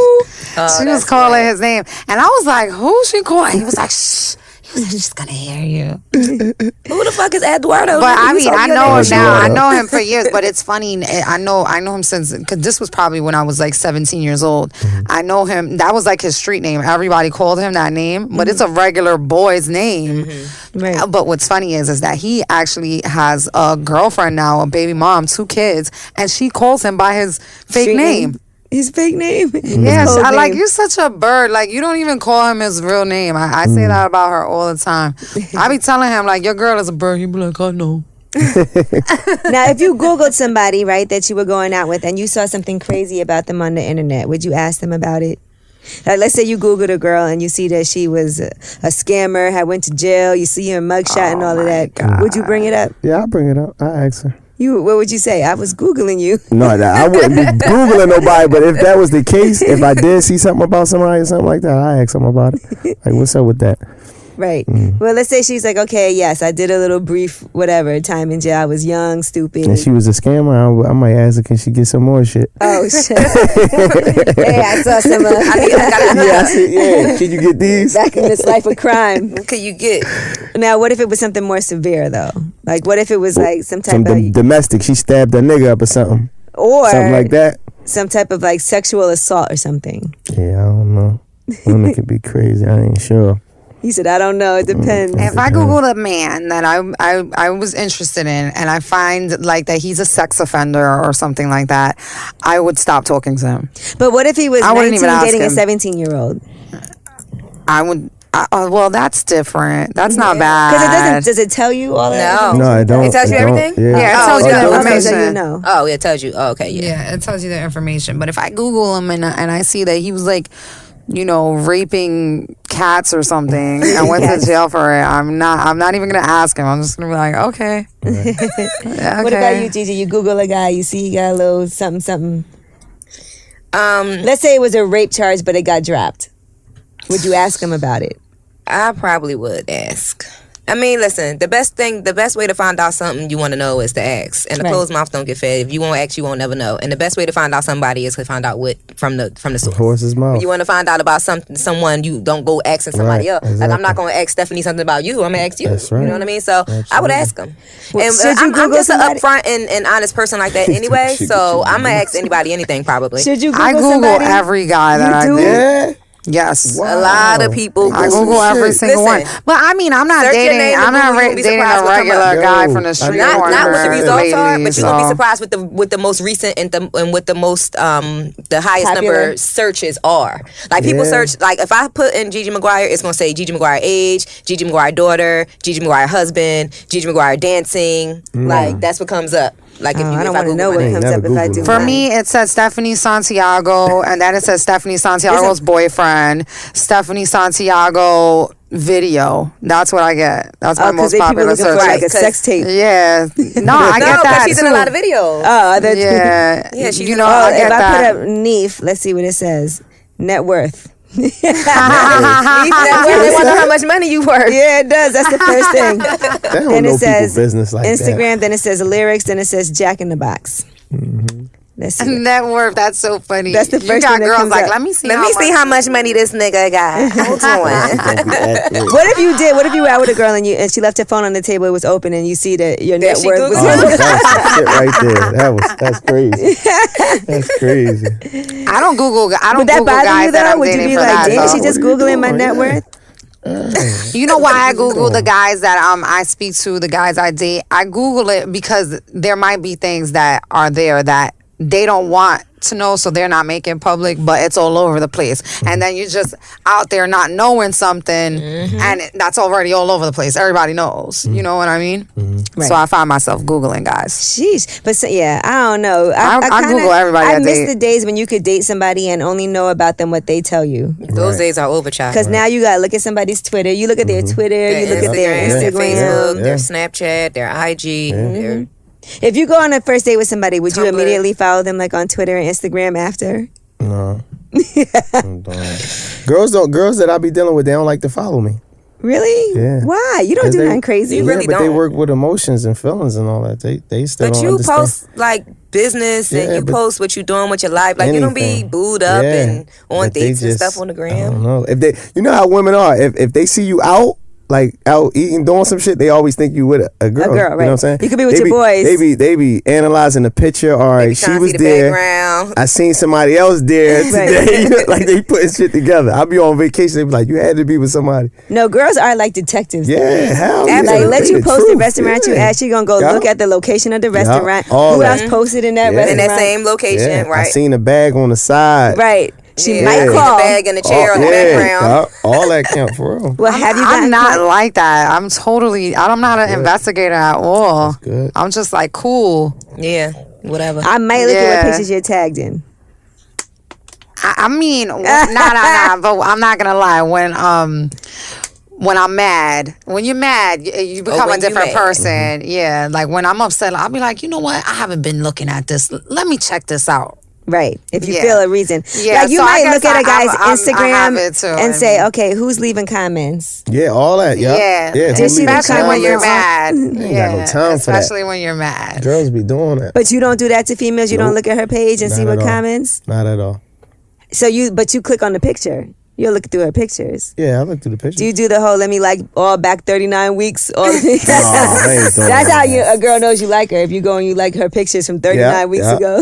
S3: She was calling his name, and I was like, "Who's she calling?" He was like, "Shh." He's just gonna hear you.
S2: Who the fuck is Eduardo?
S3: But I mean, I know him now. I know him for years, but it's funny. I know him since, because this was probably when I was like 17 years old. I know him. That was like his street name. Everybody called him that name, but it's a regular boy's name.
S1: Right.
S3: But what's funny is that he actually has a girlfriend now, a baby mom, 2 kids, and she calls him by his fake
S1: Street
S3: name.
S1: His fake name.
S3: Yes, I like, you're such a bird. Like, you don't even call him his real name. I say that about her all the time. I be telling him, like, your girl is a bird. He be like, I know.
S1: Now, if you Googled somebody, right, that you were going out with, and you saw something crazy about them on the internet, would you ask them about it? Like, let's say you Googled a girl and you see that she was a scammer, had went to jail, you see her mugshot and all of that.
S3: God.
S1: Would you bring it up?
S4: Yeah, I'll bring it up. I ask her.
S1: What would you say? I was Googling you.
S4: No, I wouldn't be Googling nobody, but if that was the case, if I did see something about somebody or something like that, I ask them about it. Like, what's up with that?
S1: Right. Well, let's say she's like, okay, yes, I did a little brief, whatever, time in jail. I was young, stupid.
S4: And she was a scammer, I might ask her, can she get some more shit?
S1: Oh, shit. Hey, I saw some.
S4: Yeah, can you get these?
S1: Back in this life of crime.
S2: What could you get?
S1: Now, what if it was something more severe, though? Like, what if it was like some type of...
S4: domestic, she stabbed a nigga up or something.
S1: Or...
S4: something like that.
S1: Some type of like sexual assault or something.
S4: Yeah, I don't know. Women could be crazy, I ain't sure.
S1: He said, I don't know. It depends.
S3: If I Googled a man that I was interested in, and I find like that he's a sex offender or something like that, I would stop talking to him.
S1: But what if he was
S3: I wouldn't
S1: 19
S3: even ask
S1: dating a
S3: him.
S1: 17-year-old?
S3: I would. Well, that's different. That's not bad.
S1: Because it doesn't. Does it tell you all that?
S4: No, I don't.
S2: It tells you
S4: I don't.
S2: everything?
S4: Yeah.
S3: Yeah, it tells you the
S1: Okay,
S3: information.
S1: so you know.
S2: Oh, it tells you. Oh, okay, yeah.
S3: Yeah, it tells you the information. But if I Google him and I see that he was like, you know, raping cats or something and went to jail for it, I'm not even gonna ask him. I'm just gonna be like, okay. Yeah,
S1: What about you, Gigi? You Google a guy, you see he got a little something. Let's say it was a rape charge, but it got dropped. Would you ask him about it?
S2: I probably would ask. I mean, listen, the best way to find out something you want to know is to ask. And a closed mouth don't get fed. If you won't ask, you won't never know. And the best way to find out somebody is to find out what from the source.
S4: Horse's mouth.
S2: When you want to find out about someone, you don't go asking somebody else.
S4: Exactly.
S2: Like, I'm not going to ask Stephanie something about you. I'm going to ask you.
S4: That's right.
S2: You know what I mean? So I would ask them. And
S1: should you
S2: I'm
S1: Google
S2: just
S1: somebody?
S2: an upfront and honest person like that anyway. So I'm going to ask anybody anything probably.
S1: Should you Google
S3: I Google
S1: somebody?
S3: every guy that I
S1: do?
S3: date.
S4: Yeah.
S3: Yes.
S2: A lot of people
S3: I
S2: Google
S3: Google every
S4: shit.
S3: single
S2: Listen,
S3: one. But I mean, I'm not
S2: search your
S3: dating.
S2: name
S3: I'm
S2: to
S3: not
S2: Google, you'll be
S3: dating
S2: surprised
S3: a
S2: what come
S3: regular
S2: up.
S3: guy
S4: Yo,
S3: from the street
S2: not
S3: corner.
S2: what the results are, but
S3: ladies,
S2: you're gonna be
S3: so.
S2: surprised with the most recent and with the most the highest
S1: Popular.
S2: number searches are. Like people
S4: Yeah.
S2: search, like if I put in Gigi Maguire, it's gonna say Gigi Maguire age, Gigi Maguire daughter, Gigi Maguire husband, Gigi Maguire dancing. Like that's what comes up. Like if
S1: I don't
S2: want to
S1: know what comes
S4: never
S1: up if I do.
S4: Googled
S3: For
S1: mine.
S3: me, it says Stephanie Santiago, and then it says Stephanie Santiago's boyfriend, Stephanie Santiago video. That's what I get. That's my most
S1: people
S3: popular
S1: looking for
S3: search.
S1: like a sex tape.
S3: Yeah. No, I
S2: No,
S3: get
S2: but
S3: that
S2: she's
S3: too.
S2: in a lot of videos.
S1: Oh, that's
S3: Yeah.
S2: Yeah, she's
S3: you
S2: in
S3: know,
S2: a lot
S3: I
S2: of-
S3: get
S1: if I
S3: that.
S1: put up Neef, let's see what it says. Net worth.
S2: They want to know how much money you worth.
S1: Yeah, it does. That's the first thing.
S4: They don't
S1: Then
S4: know
S1: it says
S4: people's business like
S1: Instagram. Then it says lyrics. Then it says Jack in the Box. Let's see.
S3: Net worth. That's so funny.
S1: That's the
S3: You
S1: first
S3: got
S1: thing that
S3: girls
S1: comes
S3: like,
S1: up.
S3: let me see.
S2: Let me see how much money this nigga got. Hold on.
S4: that.
S1: What if you did? What if you were out with a girl and she left her phone on the table, it was open, and you see that your net
S2: she
S1: worth was
S2: Googled.
S4: That's shit right there. That's crazy. That's crazy.
S3: I don't Google. I don't
S1: Would that
S3: Google
S1: bother
S3: guys
S1: you
S3: that
S1: though?
S3: I'm
S1: Would you
S3: dating
S1: be
S3: for
S1: like,
S3: that.
S1: damn,
S3: though.
S1: she just
S4: What are you
S1: Googling my
S4: doing?
S1: net
S4: Yeah.
S1: worth?
S3: You know why I Google the guys that I speak to, the guys I date? I Google it because there might be things that are there that they don't want to know, so they're not making public, but it's all over the place. And then you just out there not knowing something, and that's already all over the place. Everybody knows. You know what I mean?
S1: Right.
S3: So I find myself Googling guys.
S1: Sheesh. But I don't know.
S3: I Google everybody
S1: I
S3: I
S1: miss
S3: date.
S1: the days when you could date somebody and only know about them what they tell you.
S2: Those days are over, child.
S1: Because now you got to look at somebody's Twitter. You look at their Twitter. You look at their
S2: their
S1: Instagram.
S2: Facebook, their Snapchat, their IG. Their
S1: If you go on a first date with somebody, would you
S2: Tumblr.
S1: immediately follow them like on Twitter and Instagram after?
S4: No. Girls that I be dealing with, they don't like to follow me.
S1: Really?
S4: Yeah.
S1: Why? You don't do nothing crazy.
S2: You really
S4: but they
S2: don't.
S4: work with emotions and feelings and all that. They still
S2: But
S4: don't
S2: you
S4: understand.
S2: post like business and
S4: Yeah,
S2: you
S4: but
S2: post what you doing with your life. Like you don't be
S4: anything.
S2: booed up
S4: Yeah.
S2: and on
S4: But they
S2: dates and
S4: just-
S2: stuff on the
S4: I
S2: gram.
S4: don't know. If they, you know how women are. If they see you out, like out eating, doing some shit, they always think you with a girl. You know
S1: right.
S4: what I'm saying?
S1: You could be with
S4: They
S1: your boys.
S4: They be analyzing the picture. All right, she
S2: Trying to
S4: was
S2: see the
S4: there.
S2: background.
S4: I seen somebody else there
S1: Right.
S4: today. Like they putting shit together. I'll be on vacation. They be like, you had to be with somebody.
S1: No, girls are like detectives.
S4: Yeah, hell
S1: Like,
S4: yeah.
S1: let you
S4: The
S1: post the
S4: truth,
S1: restaurant you
S4: yeah.
S1: at. She gonna go
S4: Yeah.
S1: look at the location of the restaurant.
S4: all
S1: Who
S4: that.
S1: else posted in that
S4: Yeah.
S2: In
S1: restaurant?
S2: that same location,
S4: Yeah, I
S2: right?
S4: seen a bag on the side.
S1: Right. She
S2: Yeah.
S1: might
S2: I see
S1: call.
S2: the bag in the chair on the background.
S4: All that count for real.
S1: Well, have you
S3: I'm
S1: gotten
S3: not
S1: caught?
S3: like that. I'm not an investigator at all.
S4: That's good.
S3: I'm just like cool.
S2: Yeah, whatever.
S1: I might look at what
S3: Yeah.
S1: pictures you're tagged in.
S3: I mean, nah, but I'm not gonna lie. When I'm mad, when you're mad, you become a
S2: when you
S3: different
S2: mad.
S3: person. Yeah, like when I'm upset, I'll be like, you know what? I haven't been looking at this. Let me check this out.
S1: Right. If you
S3: Yeah.
S1: feel a reason.
S3: Yeah,
S1: Like you
S3: so I
S1: might
S3: guess
S1: look at a guy's
S3: I have
S1: Instagram
S3: it too,
S1: and
S3: I
S1: say,
S3: mean.
S1: okay, who's leaving comments?
S4: Yeah, all that.
S3: Yeah,
S4: Yeah. who leaving
S3: especially when you're
S4: comments?
S3: mad.
S4: ain't got no time for that.
S3: Especially when you're mad.
S4: Girls be doing that.
S1: But you don't do that to females. You don't
S4: Nope.
S1: look at her page and
S4: Not
S1: see
S4: at
S1: what
S4: all.
S1: comments.
S4: Not at all.
S1: So you click on the picture. You'll look through her pictures.
S4: Yeah, I look through the picture.
S1: Do you do the whole let me like all back 39 weeks? All
S4: I ain't doing
S1: That's
S4: that.
S1: how a girl knows you like her. If you go and you like her pictures from 39 weeks ago.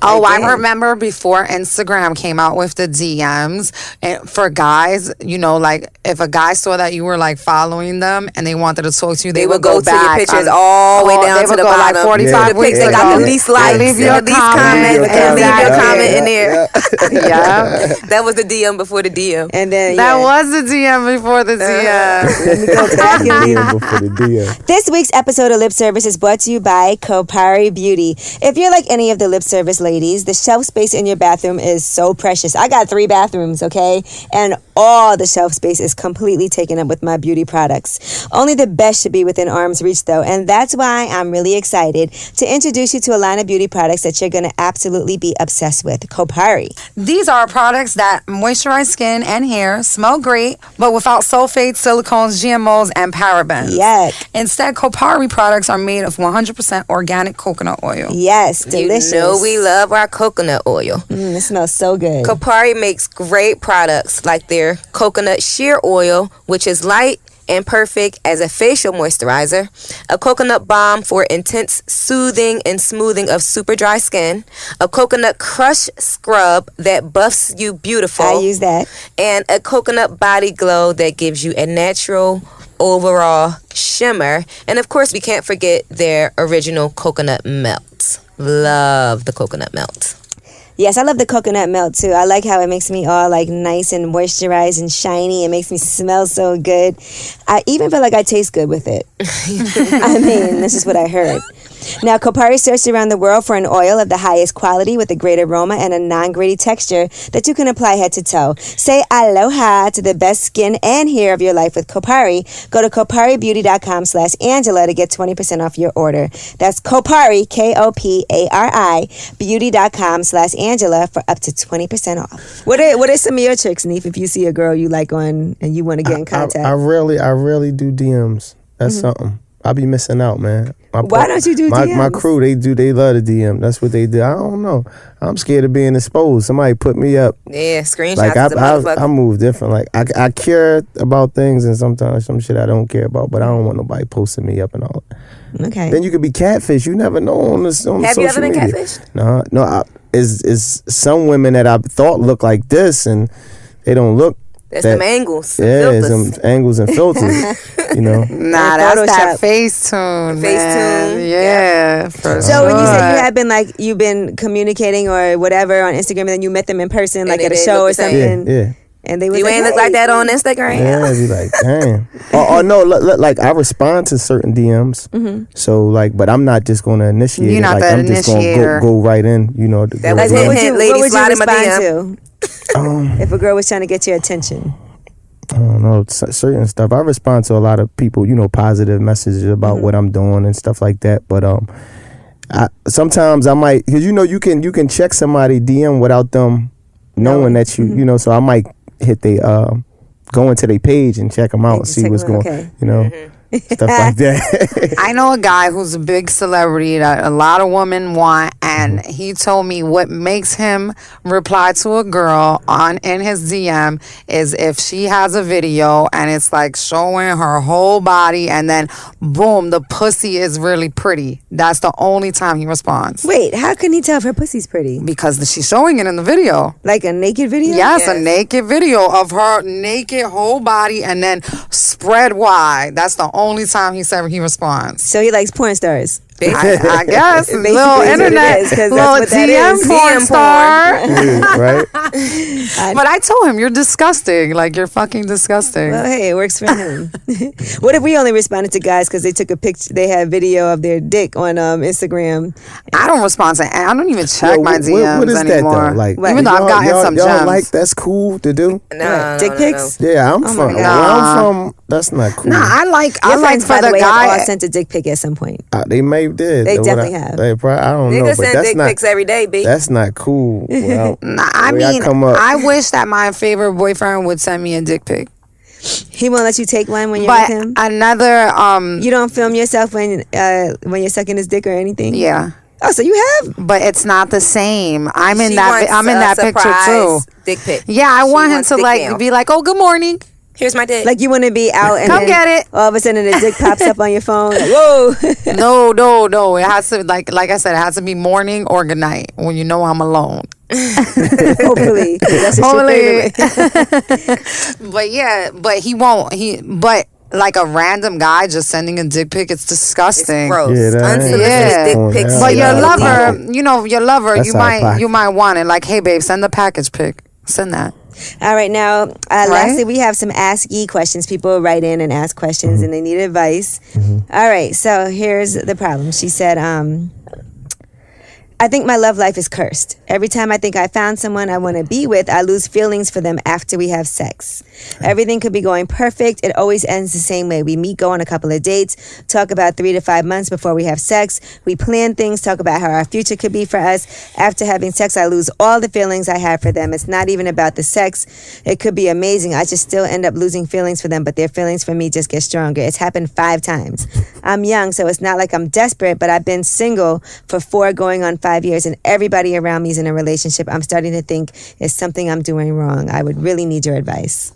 S3: Oh, I
S1: damn.
S3: remember before Instagram came out with the DMs, and for guys, you know, like if a guy saw that you were like following them and they wanted to talk to you,
S2: They would go to
S3: back
S2: your pictures
S3: on-
S2: all the way down
S3: they
S2: to
S3: would
S2: the
S3: go
S2: bottom.
S3: like 45
S4: Yeah.
S3: weeks
S2: They
S3: ago.
S2: got the least likes,
S3: leave your
S2: the least
S3: comment,
S2: comments, and leave your comment in
S3: exactly.
S2: there.
S3: Yeah,
S2: That was the DM before the DM.
S1: And then
S3: that
S1: yeah.
S3: was the DM before the DM.
S1: Let me go back and leave.
S4: Yeah, before the DM.
S1: This week's episode of Lip Service is brought to you by Kopari Beauty. If you're like any of the lip service ladies, the shelf space in your bathroom is so precious. I got 3 bathrooms, okay? And all the shelf space is completely taken up with my beauty products. Only the best should be within arm's reach, though. And that's why I'm really excited to introduce you to a line of beauty products that you're going to absolutely be obsessed with. Kopari.
S3: These are products that moisturize skin and hair, smell great, but without sulfates, silicones, GMOs, and parabens.
S1: Yuck.
S3: Instead, Kopari products are made of 100% organic coconut oil.
S1: Yes, delicious.
S2: You know we love our coconut oil.
S1: It smells so good.
S2: Kopari makes great products like their coconut shear oil, which is light and perfect as a facial moisturizer, a coconut balm for intense soothing and smoothing of super dry skin, a coconut crush scrub that buffs you beautiful,
S1: I use that.
S2: and a coconut body glow that gives you a natural overall shimmer. And of course, we can't forget their original coconut melt. Love the coconut melt.
S1: Yes, I love the coconut melt too. I like how it makes me all like nice and moisturized and shiny. It makes me smell so good. I even feel like I taste good with it. I mean, this is what I heard. Now, Kopari searched around the world for an oil of the highest quality with a great aroma and a non-gritty texture that you can apply head to toe. Say aloha to the best skin and hair of your life with Kopari. Go to koparibeauty.com/Angela to get 20% off your order. That's Kopari, Kopari, beauty.com/Angela for up to 20% off. What are some of your tricks, Neef, if you see a girl you like on and you want to get in contact?
S4: I really do DMs. That's something. I be missing out, man.
S1: Why don't you do
S4: my
S1: DMs?
S4: crew, they love the DM. That's what they do. I don't know. I'm scared of being exposed. Somebody put me up.
S2: Yeah, screenshots
S4: Like
S2: is a motherfucker.
S4: I move different. Like I care about things and sometimes some shit I don't care about, but I don't want nobody posting me up and all.
S1: Okay.
S4: Then you could be catfish. You never know on social media.
S2: Have you ever been catfished?
S4: No. Is some women that I thought look like this and they don't look
S2: That's some angles.
S4: Yeah, some angles and filters. You know.
S3: Nah, that's that Facetune.
S2: Facetune.
S3: Yeah.
S1: So when you said you had been you've been communicating or whatever on Instagram, and then you met them in person, like at a show or something.
S4: Yeah.
S1: And they was
S2: you ain't look like that on Instagram.
S4: Yeah, be like, damn. or no, like I respond to certain DMs. Mm-hmm. So like, but I'm not just gonna initiate.
S3: You're not
S4: like
S3: that
S4: I'm just
S3: initiator.
S4: gonna go right in. You know.
S2: That was
S1: what would you
S2: slide in my
S1: respond
S2: DM.
S1: to? If a girl was trying to get your attention.
S4: I don't know, certain stuff. I respond to a lot of people, you know, positive messages about what I'm doing and stuff like that. But sometimes I might, because you know, you can check somebody DM without them knowing that you know. So I might hit go into their page and check them out and see what's going, you know. Stuff like that.
S3: I know a guy who's a big celebrity that a lot of women want, and he told me what makes him reply to a girl in his DM is if she has a video and it's like showing her whole body, and then boom, the pussy is really pretty. That's the only time he responds.
S1: Wait, how can he tell if her pussy's pretty?
S3: Because she's showing it in the video.
S1: Like a naked video?
S3: Yes, a naked video of her naked whole body and then spread wide. That's the only time he responds.
S1: So he likes porn stars.
S3: I guess
S1: Basically
S3: little
S1: is what it
S3: internet,
S1: is, 'cause that's
S3: little
S1: what that
S3: DM
S1: is.
S3: porn
S2: DM
S3: star.
S4: Yeah, right?
S3: But I told him, you're disgusting. Like, you're fucking disgusting.
S1: Well, hey, it works for him. What if we only responded to guys because they took a picture, they had video of their dick on Instagram?
S3: I don't respond to. I don't even check my DMs
S4: what is
S3: anymore.
S4: that though? Like,
S3: even though I've gotten some
S4: y'all
S3: gems.
S4: like that's cool to do?
S2: No,
S1: Dick pics?
S4: Yeah, I'm from. Where I'm from, that's not cool.
S3: Nah, I like
S1: Your friends,
S3: for
S1: by the
S3: the
S1: way, have all
S3: guy.
S1: sent a dick pic at some point.
S4: They may did.
S1: They definitely have.
S4: They probably, I don't know,
S2: Niggas
S4: but
S2: send
S4: that's
S2: dick
S4: not.
S2: pics every day, B.
S4: That's not cool. Well,
S3: Nah, I mean, I wish that my favorite boyfriend would send me a dick pic.
S1: He won't let you take one when you're
S3: But
S1: with him?
S3: another,
S1: You don't film yourself when you're sucking his dick or anything?
S3: yeah.
S1: Oh, so you have?
S3: But it's not the same. I'm in
S2: She
S3: that.
S2: wants
S3: I'm in
S2: a
S3: that picture too.
S2: surprise dick pic.
S3: Yeah, I
S2: She
S3: want him
S2: wants
S3: to
S2: dick
S3: like
S2: mail.
S3: be like, "Oh, good morning."
S2: Here's my dick.
S1: Like you want to be out and
S3: Come
S1: then
S3: get it.
S1: all of a sudden the dick pops up on your phone. Like, whoa.
S3: No. It has to like I said, it has to be morning or good night when you know I'm alone.
S1: Hopefully. That's your
S3: Hopefully.
S1: favorite.
S3: But he won't. But like a random guy just sending a dick pic, it's
S2: It's
S3: disgusting.
S2: gross.
S4: Yeah, that ain't-
S2: Unsolicited
S3: Yeah.
S2: dick pics.
S3: But your
S4: Yeah,
S3: lover,
S4: that's
S3: your lover,
S4: That's
S3: you
S4: out of
S3: might
S4: pocket.
S3: want it. Like, hey babe, send the package pic. Send that.
S1: All right, now, lastly, we have some Ask Yee questions. People write in and ask questions and they need advice. All right, so here's the problem. She said, I think my love life is cursed. Every time I think I found someone I want to be with, I lose feelings for them after we have sex. Everything could be going perfect. It always ends the same way. We meet, go on a couple of dates, talk about 3 to 5 months before we have sex. We plan things, talk about how our future could be for us. After having sex, I lose all the feelings I have for them. It's not even about the sex. It could be amazing. I just still end up losing feelings for them, but their feelings for me just get stronger. It's happened 5 times. I'm young, so it's not like I'm desperate, but I've been single for 4 going on 5 years, and everybody around me is in a relationship. I'm starting to think it's something I'm doing wrong. I would really need your advice.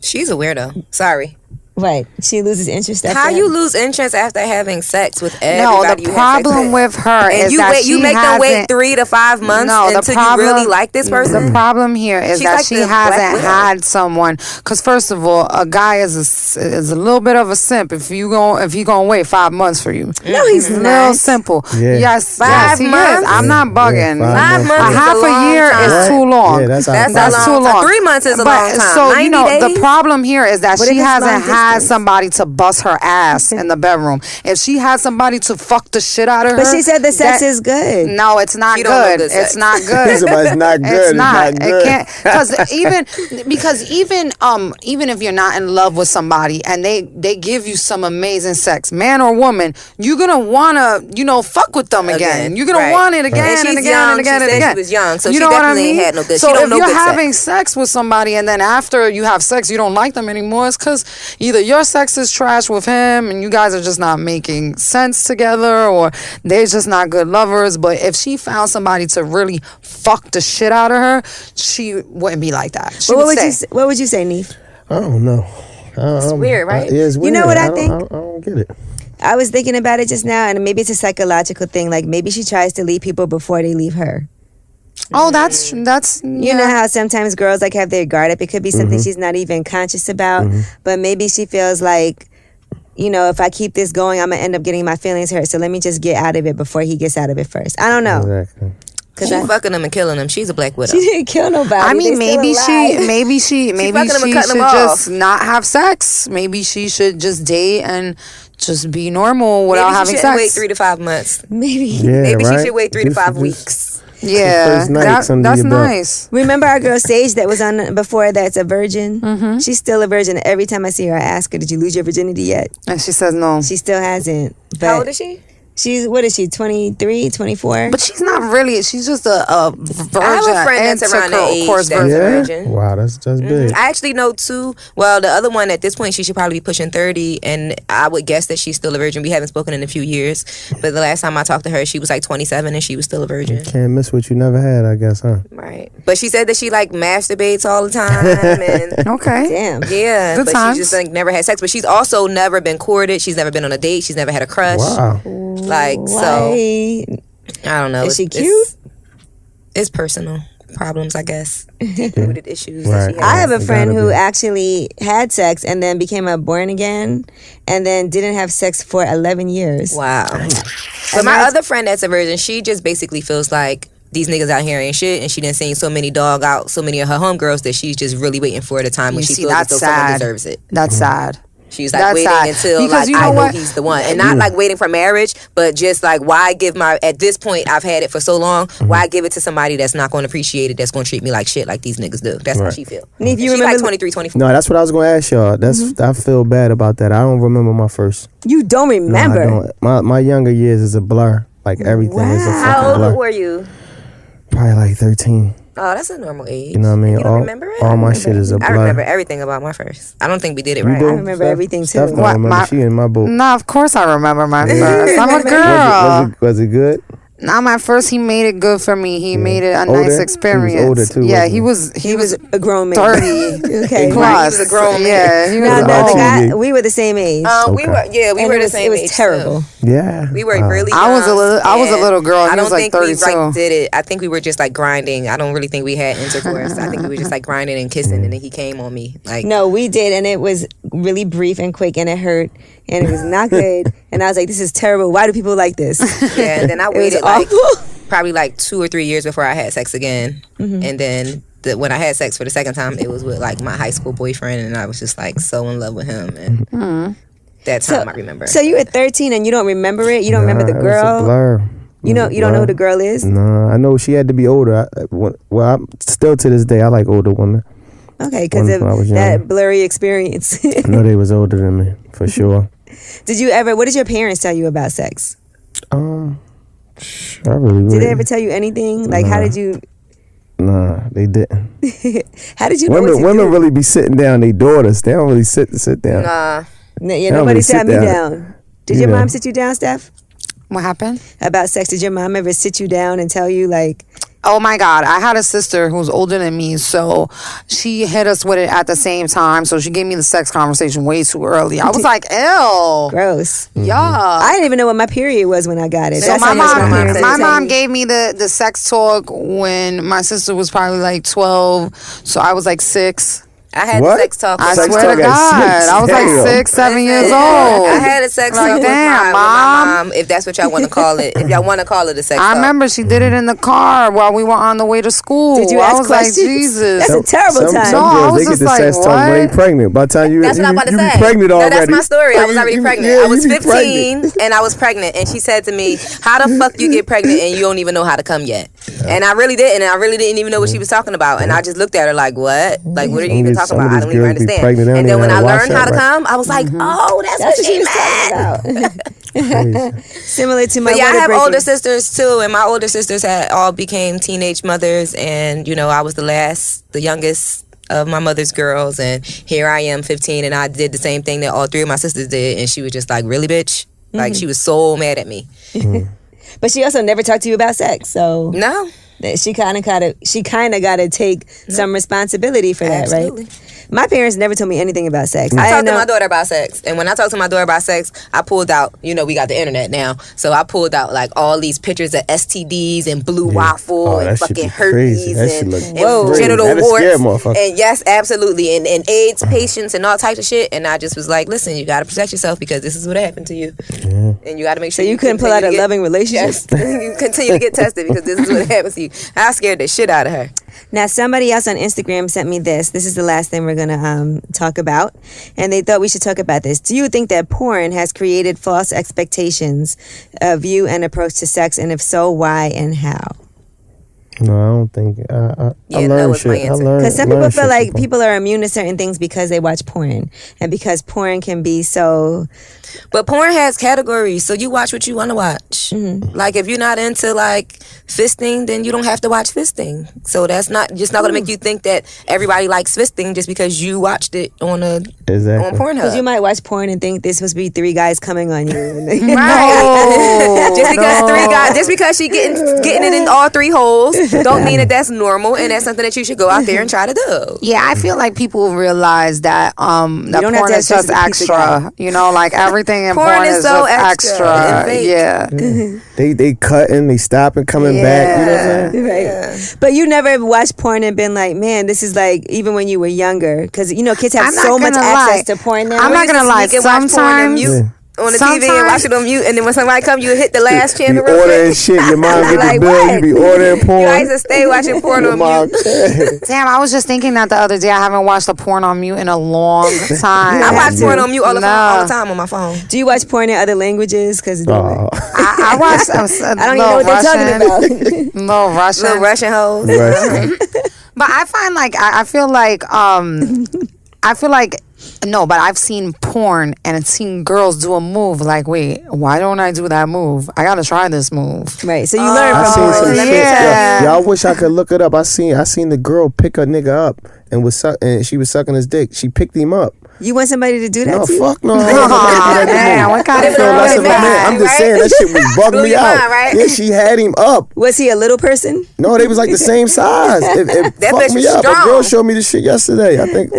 S2: She's a weirdo. Sorry.
S1: Right. She loses interest after
S2: How you lose interest after having sex with
S3: No,
S2: everybody
S3: the
S2: you have sex
S3: problem with her
S2: and
S3: is
S2: you
S3: that
S2: wait, you
S3: she
S2: make them wait
S3: hasn't-
S2: 3 to 5 months until you really like this person.
S3: The problem here is
S2: She's
S3: that
S2: like
S3: she
S2: the Black
S3: hasn't
S2: Widow.
S3: had someone. Because first of all, a guy is a little bit of a simp if he gonna wait 5 months for you.
S1: No, he's
S3: Real
S1: not.
S3: simple.
S4: Yeah.
S3: Yes,
S2: 5
S3: he
S2: months?
S3: is. I'm not bugging.
S4: Yeah,
S2: 5
S4: 5
S2: months
S3: A
S2: is
S3: half
S2: a
S3: a
S2: long
S3: year
S2: time.
S3: is too long.
S4: Yeah, that's
S2: That's
S3: That's
S2: a long
S3: too long.
S2: 3 months is a long time.
S3: So
S2: 90
S3: you know
S2: days?
S3: the problem here is that
S1: What
S3: she
S1: if it's long
S3: hasn't had
S1: distance?
S3: somebody to bust her ass in the bedroom. If she had somebody to fuck the shit out of her,
S1: But she said the sex
S3: that-
S1: is good.
S3: No, it's not
S2: She don't know
S3: good.
S2: good
S3: It's
S2: sex.
S3: not good.
S4: It's not good.
S3: It's
S4: It's
S3: not.
S4: not
S3: It
S4: good.
S3: can't because even if you're not in love with somebody and they give you some amazing sex, man or woman, you're gonna wanna fuck with them again. You're gonna
S2: right.
S3: want it again
S2: And
S3: and
S2: she's
S3: again
S2: young.
S3: and again
S2: She
S3: and
S2: said
S3: again.
S2: she was young, so
S3: you
S2: she
S3: know what I
S2: definitely
S3: mean?
S2: ain't had no good-
S3: So
S2: she don't
S3: if
S2: know
S3: you're
S2: good sex.
S3: having sex with somebody and then after you have sex you don't like them anymore, it's because either your sex is trash with him and you guys are just not making sense together, or they're just not good lovers. But if she found somebody to really fuck the shit out of her, she wouldn't be like that. She
S1: Well,
S3: would
S1: what
S3: stay.
S1: would you say, Neef?
S4: I don't know.
S2: It's weird, right?
S4: It's weird.
S1: You know what I
S4: don't-
S1: think?
S4: I don't get it.
S1: I was thinking about it just now, and maybe it's a psychological thing. Like maybe she tries to leave people before they leave her.
S3: Oh, that's
S1: You know how sometimes girls like have their guard up. It could be something she's not even conscious about, but maybe she feels like, you know, if I keep this going, I'm gonna end up getting my feelings hurt. So let me just get out of it before he gets out of it first. I don't know.
S4: Exactly.
S2: Cause she's fucking them and killing them. She's a black widow.
S1: She didn't kill nobody.
S3: I mean,
S1: They
S3: maybe
S1: still
S3: she
S1: alive.
S3: should just not have sex. Maybe she should just date and just be normal without
S2: Maybe
S3: having
S2: she
S3: sex.
S2: shouldn't wait 3 to 5 months.
S1: Maybe.
S4: Yeah,
S2: Maybe
S4: right?
S2: she should wait 3 to
S4: Just-
S2: 5
S4: just-
S2: weeks.
S3: Yeah,
S4: first night under
S3: that's
S4: your belt.
S3: nice.
S1: Remember our girl Sage that was on before that's a virgin? She's still a virgin. Every time I see her, I ask her, did you lose your virginity yet?
S3: And she says no.
S1: She still hasn't. But
S2: How old is she?
S1: She's, what is she, 23, 24?
S3: But she's not really. She's just a virgin.
S2: I have a friend that's around that age
S3: course,
S2: that's
S3: virgin.
S2: a
S4: Yeah.
S2: virgin.
S4: Wow, that's big.
S2: I actually know 2. Well, the other one at this point, she should probably be pushing 30, and I would guess that she's still a virgin. We haven't spoken in a few years, but the last time I talked to her, she was like 27, and she was still a virgin.
S4: Can't miss what you never had, I guess, huh?
S2: Right. But she said that she like masturbates all the time, and
S3: Okay.
S1: Damn.
S2: yeah,
S3: Good
S2: but
S3: times.
S2: she just like never had sex. But she's also never been courted. She's never been on a date. She's never had a crush.
S4: Wow.
S2: Like so,
S1: Why?
S2: I don't know.
S1: Is she
S2: It's-
S1: cute?
S2: It's personal problems, I guess. Deep-rooted issues.
S4: Right.
S2: That she
S1: I
S2: has.
S1: have a friend
S4: gotta
S1: who
S4: be.
S1: actually had sex and then became a born again and then didn't have sex for 11 years.
S2: Wow. But my other friend that's a virgin, she just basically feels like these niggas out here ain't shit, and she done seen so many dog out so many of her homegirls that she's just really waiting for the time when
S3: You
S2: she
S3: see,
S2: feels as
S3: that's
S2: though someone
S3: sad.
S2: deserves it.
S3: That's sad.
S2: She's like
S3: That's
S2: waiting
S3: sad.
S2: until
S3: Because
S2: like
S3: you know
S2: I know
S3: what?
S2: he's the one, and not like waiting for marriage, but just like why give my at this point I've had it for so long. Why give it to somebody that's not going to appreciate it? That's going to treat me like shit like these niggas do. That's how
S4: Right.
S2: she feel.
S1: Neef, you
S2: She's
S1: remember-
S2: like 23, 24.
S4: No, that's what I was going to ask y'all. That's I feel bad about that. I don't remember my first.
S1: You don't
S4: No,
S1: remember?
S4: I don't. My younger years is a blur. Like everything is a
S1: Wow.
S2: How
S4: fucking
S2: old
S4: blur.
S2: were you?
S4: Probably like 13.
S2: Oh, that's a normal age.
S4: You know what I mean?
S2: You don't remember it?
S4: All my shit is a blur.
S2: I remember everything about my first. I don't think we did it
S4: You
S2: right.
S4: do?
S1: I remember
S4: Steph?
S1: everything, too.
S4: Steph don't
S3: What,
S4: remember.
S3: my-
S4: She in my boat.
S3: No, of course I remember my first. I'm a
S4: Was
S3: girl.
S4: was it good?
S3: Now my first, he made it good for me. He made it a
S4: Older?
S3: nice
S4: He was
S3: experience.
S4: older too,
S3: Yeah,
S4: wasn't
S3: he
S4: he?
S3: was.
S1: He was a grown man.
S3: 30
S1: Okay.
S3: plus.
S2: He was a grown man.
S3: Yeah, he was
S1: No,
S4: was
S1: no, the
S3: old.
S1: guy, we were the same age.
S2: We
S4: Okay.
S2: were we
S1: And
S2: were
S1: it
S2: the
S1: was,
S2: same
S1: it was
S2: age,
S1: terrible.
S2: too.
S4: Yeah.
S2: We were
S4: Wow.
S2: really
S3: I was a
S2: young,
S3: little- I was a
S2: and
S3: little girl, and
S2: I
S3: he
S2: don't
S3: was like
S2: think we
S3: 32.
S2: like did it. I think we were just like grinding. I don't really think we had intercourse. I think we were just like grinding and kissing, and then he came on me. Like
S1: No, we did, and it was really brief and quick, and it hurt, and it was not good. And I was like, this is terrible. Why do people like this?
S2: yeah, and then I
S1: It was
S2: waited like
S1: awful.
S2: probably like 2 or 3 years before I had sex again,
S1: Mm-hmm.
S2: and then when I had sex for the second time, it was with like my high school boyfriend, and I was just like so in love with him, and that time I remember.
S1: So you were 13 and you don't remember it? You don't remember the
S4: Nah, it was a
S1: girl?
S4: blur.
S1: You know, you don't know who the girl is?
S4: No, I know she had to be older. Well, I'm still to this day. I like older women.
S1: Okay, because
S4: When I was
S1: of that
S4: young.
S1: blurry experience.
S4: I know they was older than me for sure.
S1: Did you ever? What did your parents tell you about sex?
S4: I really.
S1: Did they ever tell you anything? Like, how did you?
S4: Nah, they didn't.
S1: How did you know what to
S4: Women
S1: do?
S4: really be sitting down. They daughters. They don't really sit down.
S2: Nah,
S1: Yeah,
S4: don't
S1: nobody
S4: really
S1: sat
S4: sit
S1: me
S4: down.
S1: down. Did your
S4: Yeah.
S1: mom sit you down, Steph?
S3: What happened?
S1: About sex? Did your mom ever sit you down and tell you like?
S3: Oh my God, I had a sister who's older than me, so she hit us with it at the same time. So she gave me the sex conversation way too early. I was like, ew.
S1: Gross.
S3: Yeah.
S1: I didn't even know what my period was when I got it.
S3: So
S1: That's
S3: my
S1: how much
S3: mom,
S1: parents
S3: my
S1: didn't tell
S3: mom
S1: me.
S3: gave me the sex talk when my sister was probably like 12. So I was like 6.
S2: I had
S4: What?
S2: the sex talk.
S3: I
S2: with
S4: Sex
S2: my
S3: swear to
S4: talk at
S3: God.
S4: 6?
S3: I was like
S4: Damn.
S3: 6, 7 years
S2: Listen,
S3: old.
S2: I had a sex
S3: Like,
S2: talk with
S3: damn,
S2: my
S3: Mom.
S2: mom, if that's what y'all want to call it. If y'all want to call it a sex
S3: I
S2: talk.
S3: remember she did it in the car while we were on the way to school.
S1: Did you
S3: I
S1: ask
S3: was
S1: questions?
S3: like, Jesus.
S1: That's a terrible time.
S3: No, I
S4: Some
S3: was
S4: girls, they
S3: just
S4: get the
S3: like,
S4: sex talk when they
S3: what?
S4: pregnant. By the time you
S2: That's what I'm about to
S4: you
S2: say.
S4: be pregnant
S2: No,
S4: already.
S2: that's my story. I was already
S4: You-
S2: pregnant.
S4: yeah,
S2: I was
S4: you be
S2: 15
S4: pregnant.
S2: and I was pregnant, and she said to me, "How the fuck you get pregnant and you don't even know how to come yet?" And I really didn't. And I really didn't even know what she was talking about. And I just looked at her like, "What? Like, what are you
S4: Some
S2: even
S4: of these-
S2: talking
S4: some of
S2: about? I
S4: these
S2: don't even
S4: girls be
S2: understand."
S4: pregnant, they don't
S2: And then
S4: even
S2: when I
S4: know how to
S2: learned
S4: wash
S2: how to
S4: up, right?
S2: come, I was like, "Oh, that's
S1: That's
S2: what
S1: what she
S2: she
S1: was
S2: meant."
S1: talking about. Similar to my
S2: But yeah, I
S1: water
S2: have
S1: breaking.
S2: older sisters too, and my older sisters had all became teenage mothers, and you know, I was the youngest of my mother's girls, and here I am, 15, and I did the same thing that all 3 of my sisters did, and she was just like, "Really, bitch?" Like she was so mad at me.
S1: But she also never talked to you about sex, so
S2: No,
S1: she kind of got to take some responsibility for that,
S2: absolutely.
S1: right? My parents never told me anything about sex.
S2: I talked to my daughter about sex, and when I talked to my daughter about sex, I pulled out. We got the internet now, so I pulled out like all these pictures of STDs and blue waffle and fucking herpes and genital warts. And yes, absolutely, and AIDS patients and all types of shit. And I just was like, listen, you got to protect yourself because this is what happened to you, and you got to make sure.
S1: So you couldn't pull out a loving relationship.
S2: Yes, you continue to get tested because this is what happens to you. I scared the shit out of her.
S1: Now, somebody else on Instagram sent me this. This is the last thing we're going to talk about. And they thought we should talk about this. Do you think that porn has created false expectations of you and approach to sex? And if so, why and how?
S4: No, I don't think. I learned shit.
S1: Because some people feel like people are immune to certain things because they watch porn. And because porn can be so...
S2: But porn has categories, so you watch what you want to watch. Like, if you're not into, like, fisting, then you don't have to watch fisting. So that's not going to make you think that everybody likes fisting just because you watched it on Pornhub.
S1: Because you might watch porn and think there's supposed to be 3 guys coming on you.
S2: Right. Just because she getting it in all 3 holes don't mean that that's normal, and that's something that you should go out there and try to do.
S3: Yeah, I feel like people realize that that porn is just extra. Like everything in porn is so just extra. Yeah.
S4: They cutting, they stopping, coming back. You know what I'm saying?
S1: Right. Yeah. But you never watched porn and been like, man, this is like, even when you were younger, because kids have so much access to porn now.
S3: I'm not gonna lie. Sometimes.
S2: On the TV and watch it on mute, and then when somebody come, you hit the last channel.
S4: You ordering shit, your mom get the bill, you be ordering porn.
S2: You guys to stay watching porn on mute.
S3: Damn, I was just thinking that the other day. I haven't watched a porn on mute in a long time.
S2: I watch porn on mute all the time on my phone.
S1: Do you watch porn in other languages? Because
S3: I watch.
S1: I don't even know what they're talking about.
S3: Little Russian
S2: hoes.
S3: But I find I feel like. No, but I've seen porn and I've seen girls do a move. Like, wait, why don't I do that move? I gotta try this move.
S1: Right. So you learn from
S4: porn.
S1: Some
S4: shit. Y'all wish I could look it up. I seen the girl pick a nigga up and she was sucking his dick. She picked him up.
S1: You want somebody to do that?
S4: No,
S1: to you?
S4: fuck no.
S3: Man, what kind of girl is that?
S4: I'm just saying that shit was bugging me out.
S2: Right?
S4: Yeah, she had him up.
S1: Was he a little person?
S4: No, they was like the same size. It fucked me up.
S2: Strong.
S4: A girl showed me this shit yesterday. I think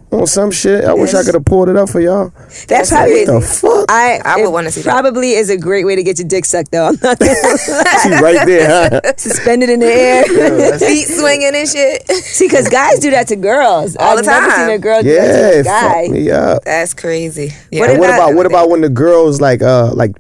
S4: on some shit. I wish I could have pulled it up for y'all.
S1: That's probably
S4: the fuck.
S2: I would want to see that.
S1: Probably is a great way to get your dick sucked though. I'm not gonna lie.
S4: She right there, huh?
S1: Suspended in the air.
S2: Feet swinging and shit.
S1: See, because guys do that to girls.
S2: All the time.
S1: I've never seen a girl do that to a guy.
S4: Fuck me up.
S2: That's crazy. Yeah.
S4: What about when the girls like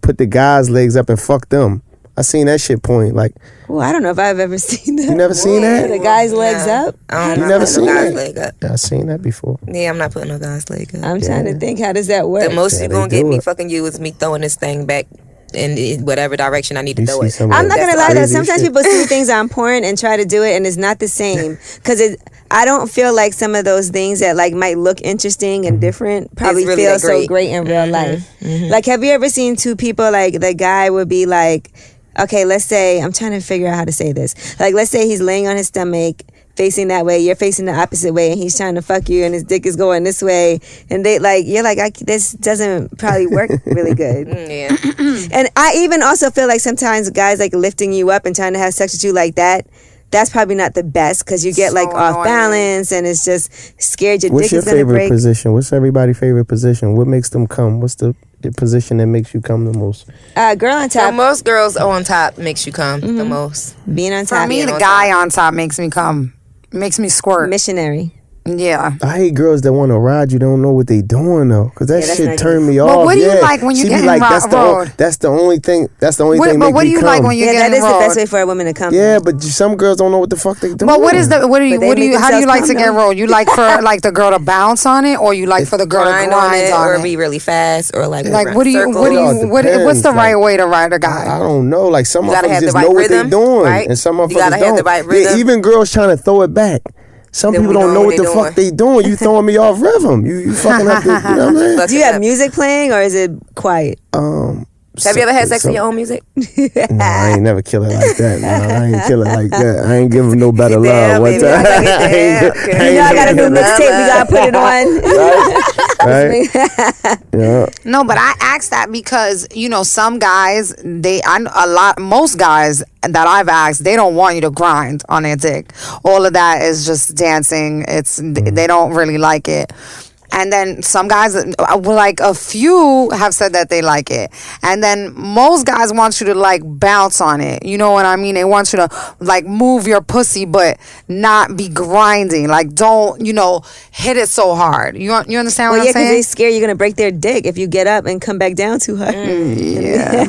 S4: put the guys' legs up and fuck them? I seen that shit point like.
S1: Well, I don't know if I've ever seen that.
S4: You never seen that?
S1: The guy's legs up?
S2: You
S4: never seen
S2: that? Leg up.
S4: Yeah, I seen that before.
S2: Yeah, I'm not putting no guy's leg up.
S1: I'm trying to think, how does that work?
S2: The most you gonna get me fucking you is me throwing this thing back in whatever direction I need to throw it.
S1: I'm not gonna lie though, sometimes people see things on porn and try to do it and it's not the same. Because I don't feel like some of those things that like might look interesting and different probably really feel so great in real life. Like, have you ever seen 2 people, like the guy would be like, okay, let's say, I'm trying to figure out how to say this. Like, let's say he's laying on his stomach, facing that way, you're facing the opposite way, and he's trying to fuck you, and his dick is going this way, and you're like, this doesn't probably work really good.
S2: Yeah.
S1: And I even also feel like sometimes guys like lifting you up and trying to have sex with you like that, that's probably not the best because you get like off balance and it's just scared your dick is going to break.
S4: What's your favorite position? What's everybody's favorite position? What makes them come? What's the position that makes you come the most?
S1: Girl on top.
S2: So most girls on top makes you come the most.
S1: Being on top.
S3: For me, the guy on top makes me come. Makes me squirt.
S1: Missionary.
S3: Yeah.
S4: I hate girls that want to ride you don't know what they doing though, because that shit turned me off.
S3: But what do you like when you get
S4: like,
S3: rode?
S4: That's the only thing. That's the only thing.
S3: But what do you like when you get
S1: that is the best way for a woman to come.
S4: Yeah, but some girls don't know what the fuck they doing.
S3: But how do you like to get rolled? You like for like the girl to bounce on it, or you like for the girl to grind on it,
S2: or be really fast, or like
S3: what's the right way to ride a guy?
S4: I don't know. Like some of them just know what they doing, and some of them don't. Yeah, even girls trying to throw it back. Some people don't know what the fuck they doing. You throwing me off rhythm. You fucking up the, you know what I mean?
S1: Do you have music playing or is it quiet?
S2: Have you ever had sex with your own music?
S4: No, I ain't never kill it like that. No, I ain't kill it like that. I ain't give him no better love one time.
S1: I got a new mixtape. We gotta put it on.
S4: Right? Yeah.
S3: No, but I asked that because some guys, most guys that I've asked, they don't want you to grind on their dick. All of that is just dancing. They don't really like it. And then some guys, like a few have said that they like it. And then most guys want you to like bounce on it. You know what I mean? They want you to like move your pussy, but not be grinding. Like don't, hit it so hard. You understand what I'm saying?
S1: Because they scare you're going to break their dick if you get up and come back down too hard.
S3: Yeah.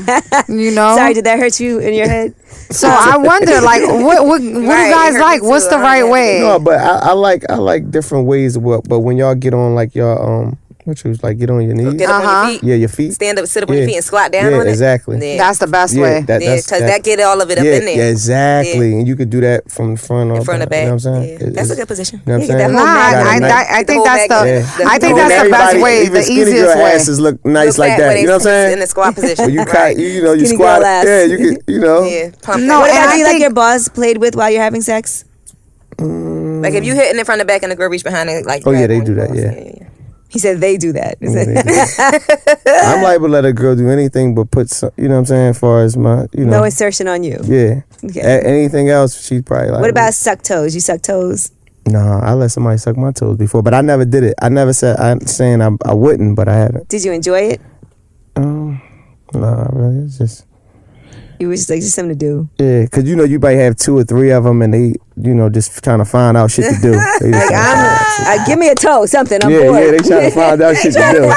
S1: Sorry, did that hurt you in your head?
S3: So I wonder, like, what do guys like? What's the right way?
S4: No, but I like different ways. But when y'all get on like y'all what you was like, get on your knees.
S2: Get up on your feet.
S4: Yeah, your feet.
S2: Stand up, sit up on your feet, and squat down on it.
S4: Exactly.
S2: Yeah.
S3: That's the best way.
S2: Because that get all of it up in there.
S4: Yeah, exactly. And you could do that from the front or
S2: in front of back.
S4: You know what I'm saying?
S2: Yeah. That's a good position.
S4: You know what I'm saying?
S3: I think that's the best way,
S4: even
S3: the
S4: skinny
S3: easiest
S4: girl
S3: way.
S4: asses look nice
S2: Look
S4: like
S2: back
S4: that.
S2: when
S4: You know what I'm saying?
S2: In the squat position.
S4: When you you
S1: Skinny
S4: squat.
S1: girl ass.
S4: Yeah, you can.
S2: Yeah, pump
S3: No,
S1: What
S2: that.
S1: about
S3: I
S1: you like
S3: think-
S1: your boss played with while you're having sex?
S2: Like if you hitting it from the back and the girl reach behind it, like
S4: Oh yeah,
S2: grab
S4: they
S2: on
S4: do
S2: your
S4: that.
S2: balls.
S4: Yeah.
S1: He said they do that.
S4: Yeah, they do. I'm liable to let a girl do anything but put some, you know what I'm saying, as far as my,
S1: No insertion on you.
S4: Yeah.
S1: Okay.
S4: Anything else, she's probably like.
S1: What about suck toes? You suck toes?
S4: No, I let somebody suck my toes before, but I never did it. I never said, I'm saying I wouldn't, but I haven't.
S1: Did you enjoy it?
S4: No, really. It's just.
S1: It was just something to do.
S4: Yeah, because you might have 2 or 3 of them and they, just trying to find out shit to do. They just
S1: Like, give me a toe, something. I'm
S4: yeah,
S1: bored.
S4: yeah, they trying to find out shit to do.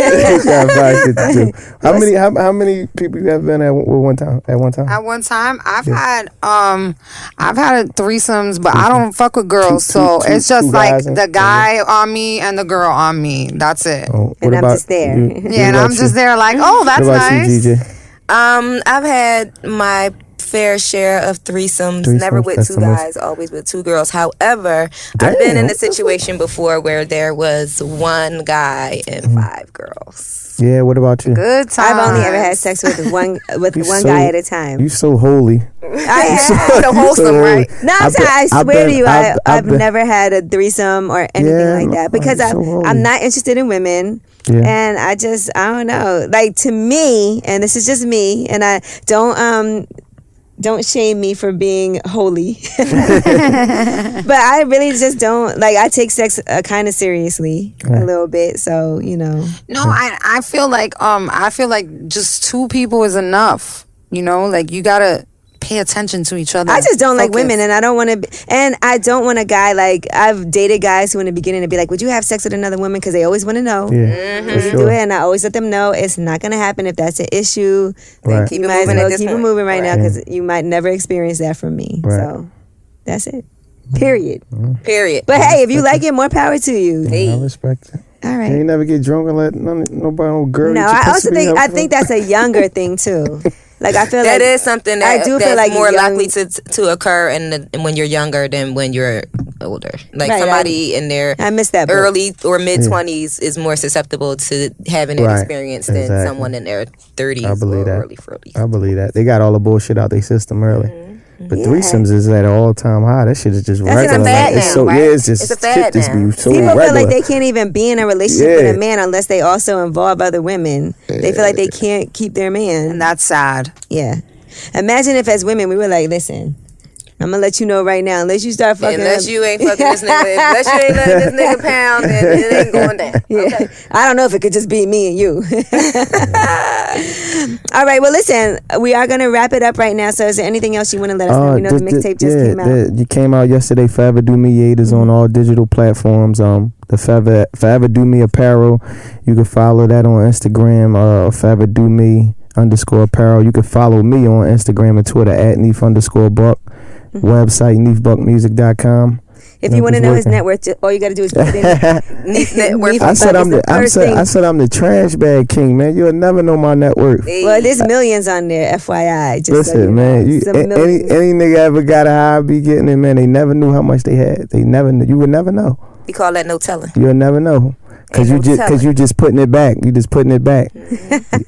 S4: They trying to find shit to do. How many people you have been at one time? At one time,
S3: I've had threesomes, but I don't fuck with girls, so it's just
S4: two
S3: like
S4: guys and-
S3: the guy on me and the girl on me. That's it.
S4: Oh,
S1: And I'm just there.
S3: Yeah, and I'm just there like, oh, that's
S4: What about
S3: nice.
S4: you, GJ?
S2: I've had my fair share of threesomes, never with
S4: that's
S2: 2
S4: the most.
S2: guys, always with 2 girls. However, I've been in a situation before where there was 1 guy and 5 girls.
S4: Yeah, what about you?
S3: Good time.
S1: I've only ever had sex with one guy at a time.
S4: You so holy.
S1: I
S2: So wholesome, right?
S1: No, I'm saying, I swear to you, I've never had a threesome or anything like that because I'm not interested in women.
S4: Yeah.
S1: And I don't know. Like, to me, and this is just me, and I don't shame me for being holy. But I really just don't, like, I take sex kind of seriously a little bit, so,
S3: No, I feel like just 2 people is enough. Like you gotta pay attention to each other.
S1: I just don't like
S3: Focus.
S1: women, and I don't want to. And I don't want a guy like I've dated guys who in the beginning would be like, "Would you have sex with another woman?" Because they always want to know.
S4: Yeah,
S1: Would you do it? And I always let them know it's not going to happen. If that's an issue, then
S4: Right.
S1: you
S2: Keep it
S1: might as
S2: moving
S1: well
S2: at this
S1: keep it
S2: point.
S1: moving right now
S2: Right.
S1: because you might never experience that from me.
S4: Right.
S1: So that's it. Period.
S2: Period.
S1: But hey, if you like it, more power to you.
S4: I respect it.
S1: All
S4: You
S1: right.
S4: ain't never get drunk and let nobody, no girl.
S1: No,
S4: eat your
S1: I
S4: pussy
S1: also
S4: when you
S1: think
S4: have
S1: I think that's a younger thing too. Like I feel
S2: That
S1: like
S2: is something
S1: I do feel
S2: that's
S1: like
S2: more
S1: young-
S2: likely to occur when you're younger than when you're older. Like
S1: Right,
S2: somebody in their
S1: I missed that book.
S2: early or mid 20s is more susceptible to having that
S4: Right,
S2: experience than
S4: exactly.
S2: someone in their 30s
S4: I believe
S2: or
S4: that.
S2: early 40s.
S4: I believe that. They got all the bullshit out their system early. But
S1: Yeah.
S4: threesomes is at an all-time high. That shit is just
S1: That's
S4: regular.
S1: a fad
S4: Like, it's
S1: now,
S4: so
S2: right?
S4: yeah, it's just
S2: It's a fad
S4: shit just
S2: now.
S4: be so
S1: People
S4: regular.
S1: feel like they can't even be in a relationship with
S4: Yeah.
S1: a man unless they also involve other women. They feel like they can't keep their man.
S3: And that's sad.
S1: Yeah. Imagine if as women we were like, listen, I'm gonna let you know right now, unless you start fucking
S2: Unless you ain't fucking this nigga, unless you ain't letting this nigga pound, then it ain't going down.
S1: Yeah.
S2: Okay.
S1: I don't know if it could just be me and you. All right, well listen, we are gonna wrap it up right now. So is there anything else you want to let us know? We know the mixtape just came out.
S4: You came out yesterday. Forever Do Me 8 is on all digital platforms. The Forever Do Me apparel. You can follow that on Instagram. Forever Do Me _apparel. You can follow me on Instagram and Twitter at Neef_Buck. Website neefbuckmusic.com.
S1: If you want to know his net worth, all you got to do is put it in.
S2: Neef net worth.
S4: I said I'm the
S1: thing.
S4: I said I'm the trash bag king, man. You'll never know my net worth.
S1: Well, there's millions on there, FYI. Just
S4: Listen,
S1: so you
S4: man.
S1: know.
S4: You,
S1: Some
S4: any
S1: millions.
S4: nigga ever got a high be getting it, man. They never knew how much they had. They never knew. You would never know.
S2: We call that no telling.
S4: You'll never know. Cause
S2: Ain't no telling.
S4: you just putting it back. You just putting it back.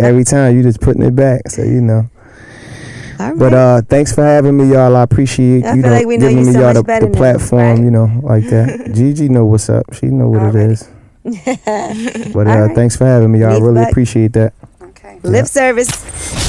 S4: Every time you just putting it back. So you know.
S1: All right.
S4: But thanks for having me, y'all. I appreciate
S1: I feel like we know
S4: giving
S1: you
S4: me
S1: so
S4: y'all
S1: much better
S4: the
S1: now,
S4: platform,
S1: right?
S4: like that. Gigi know what's up. She know what it
S1: Alright.
S4: is. But thanks for having me, y'all. I
S1: Neef
S4: really
S1: Buck.
S4: appreciate that.
S3: Okay.
S1: Lip service.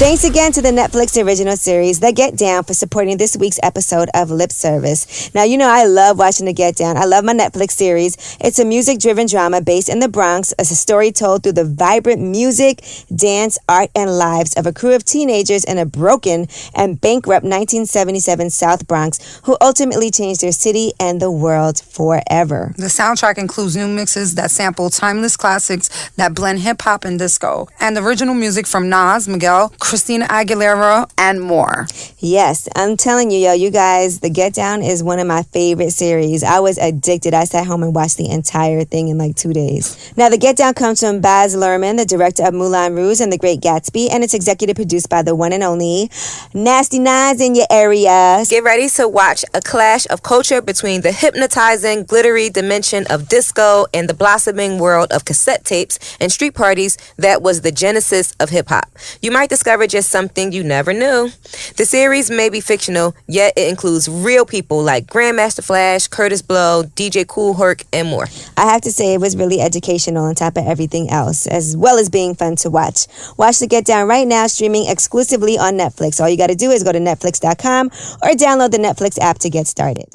S1: Thanks again to the Netflix original series, The Get Down, for supporting this week's episode of Lip Service. Now, you know I love watching The Get Down. I love my Netflix series. It's a music-driven drama based in the Bronx. It's a story told through the vibrant music, dance, art, and lives of a crew of teenagers in a broken and bankrupt 1977 South Bronx who ultimately changed their city and the world forever.
S3: The soundtrack includes new mixes that sample timeless classics that blend hip-hop and disco, and original music from Nas, Miguel, Christina Aguilera, and more.
S1: Yes, I'm telling you, yo, you guys, The Get Down is one of my favorite series. I was addicted. I sat home and watched the entire thing in like 2 days. Now, The Get Down comes from Baz Luhrmann, the director of Moulin Rouge and The Great Gatsby, and it's executive produced by the one and only Nasty Nines in your area.
S2: Get ready to watch a clash of culture between the hypnotizing, glittery dimension of disco and the blossoming world of cassette tapes and street parties that was the genesis of hip-hop. You might discover just something you never knew. The series may be fictional, yet it includes real people like Grandmaster Flash, Curtis Blow, DJ Kool Herc, and more.
S1: I have to say it was really educational on top of everything else, as well as being fun to watch. Watch The Get Down right now, streaming exclusively on Netflix. All you got to do is go to Netflix.com or download the Netflix app to get started.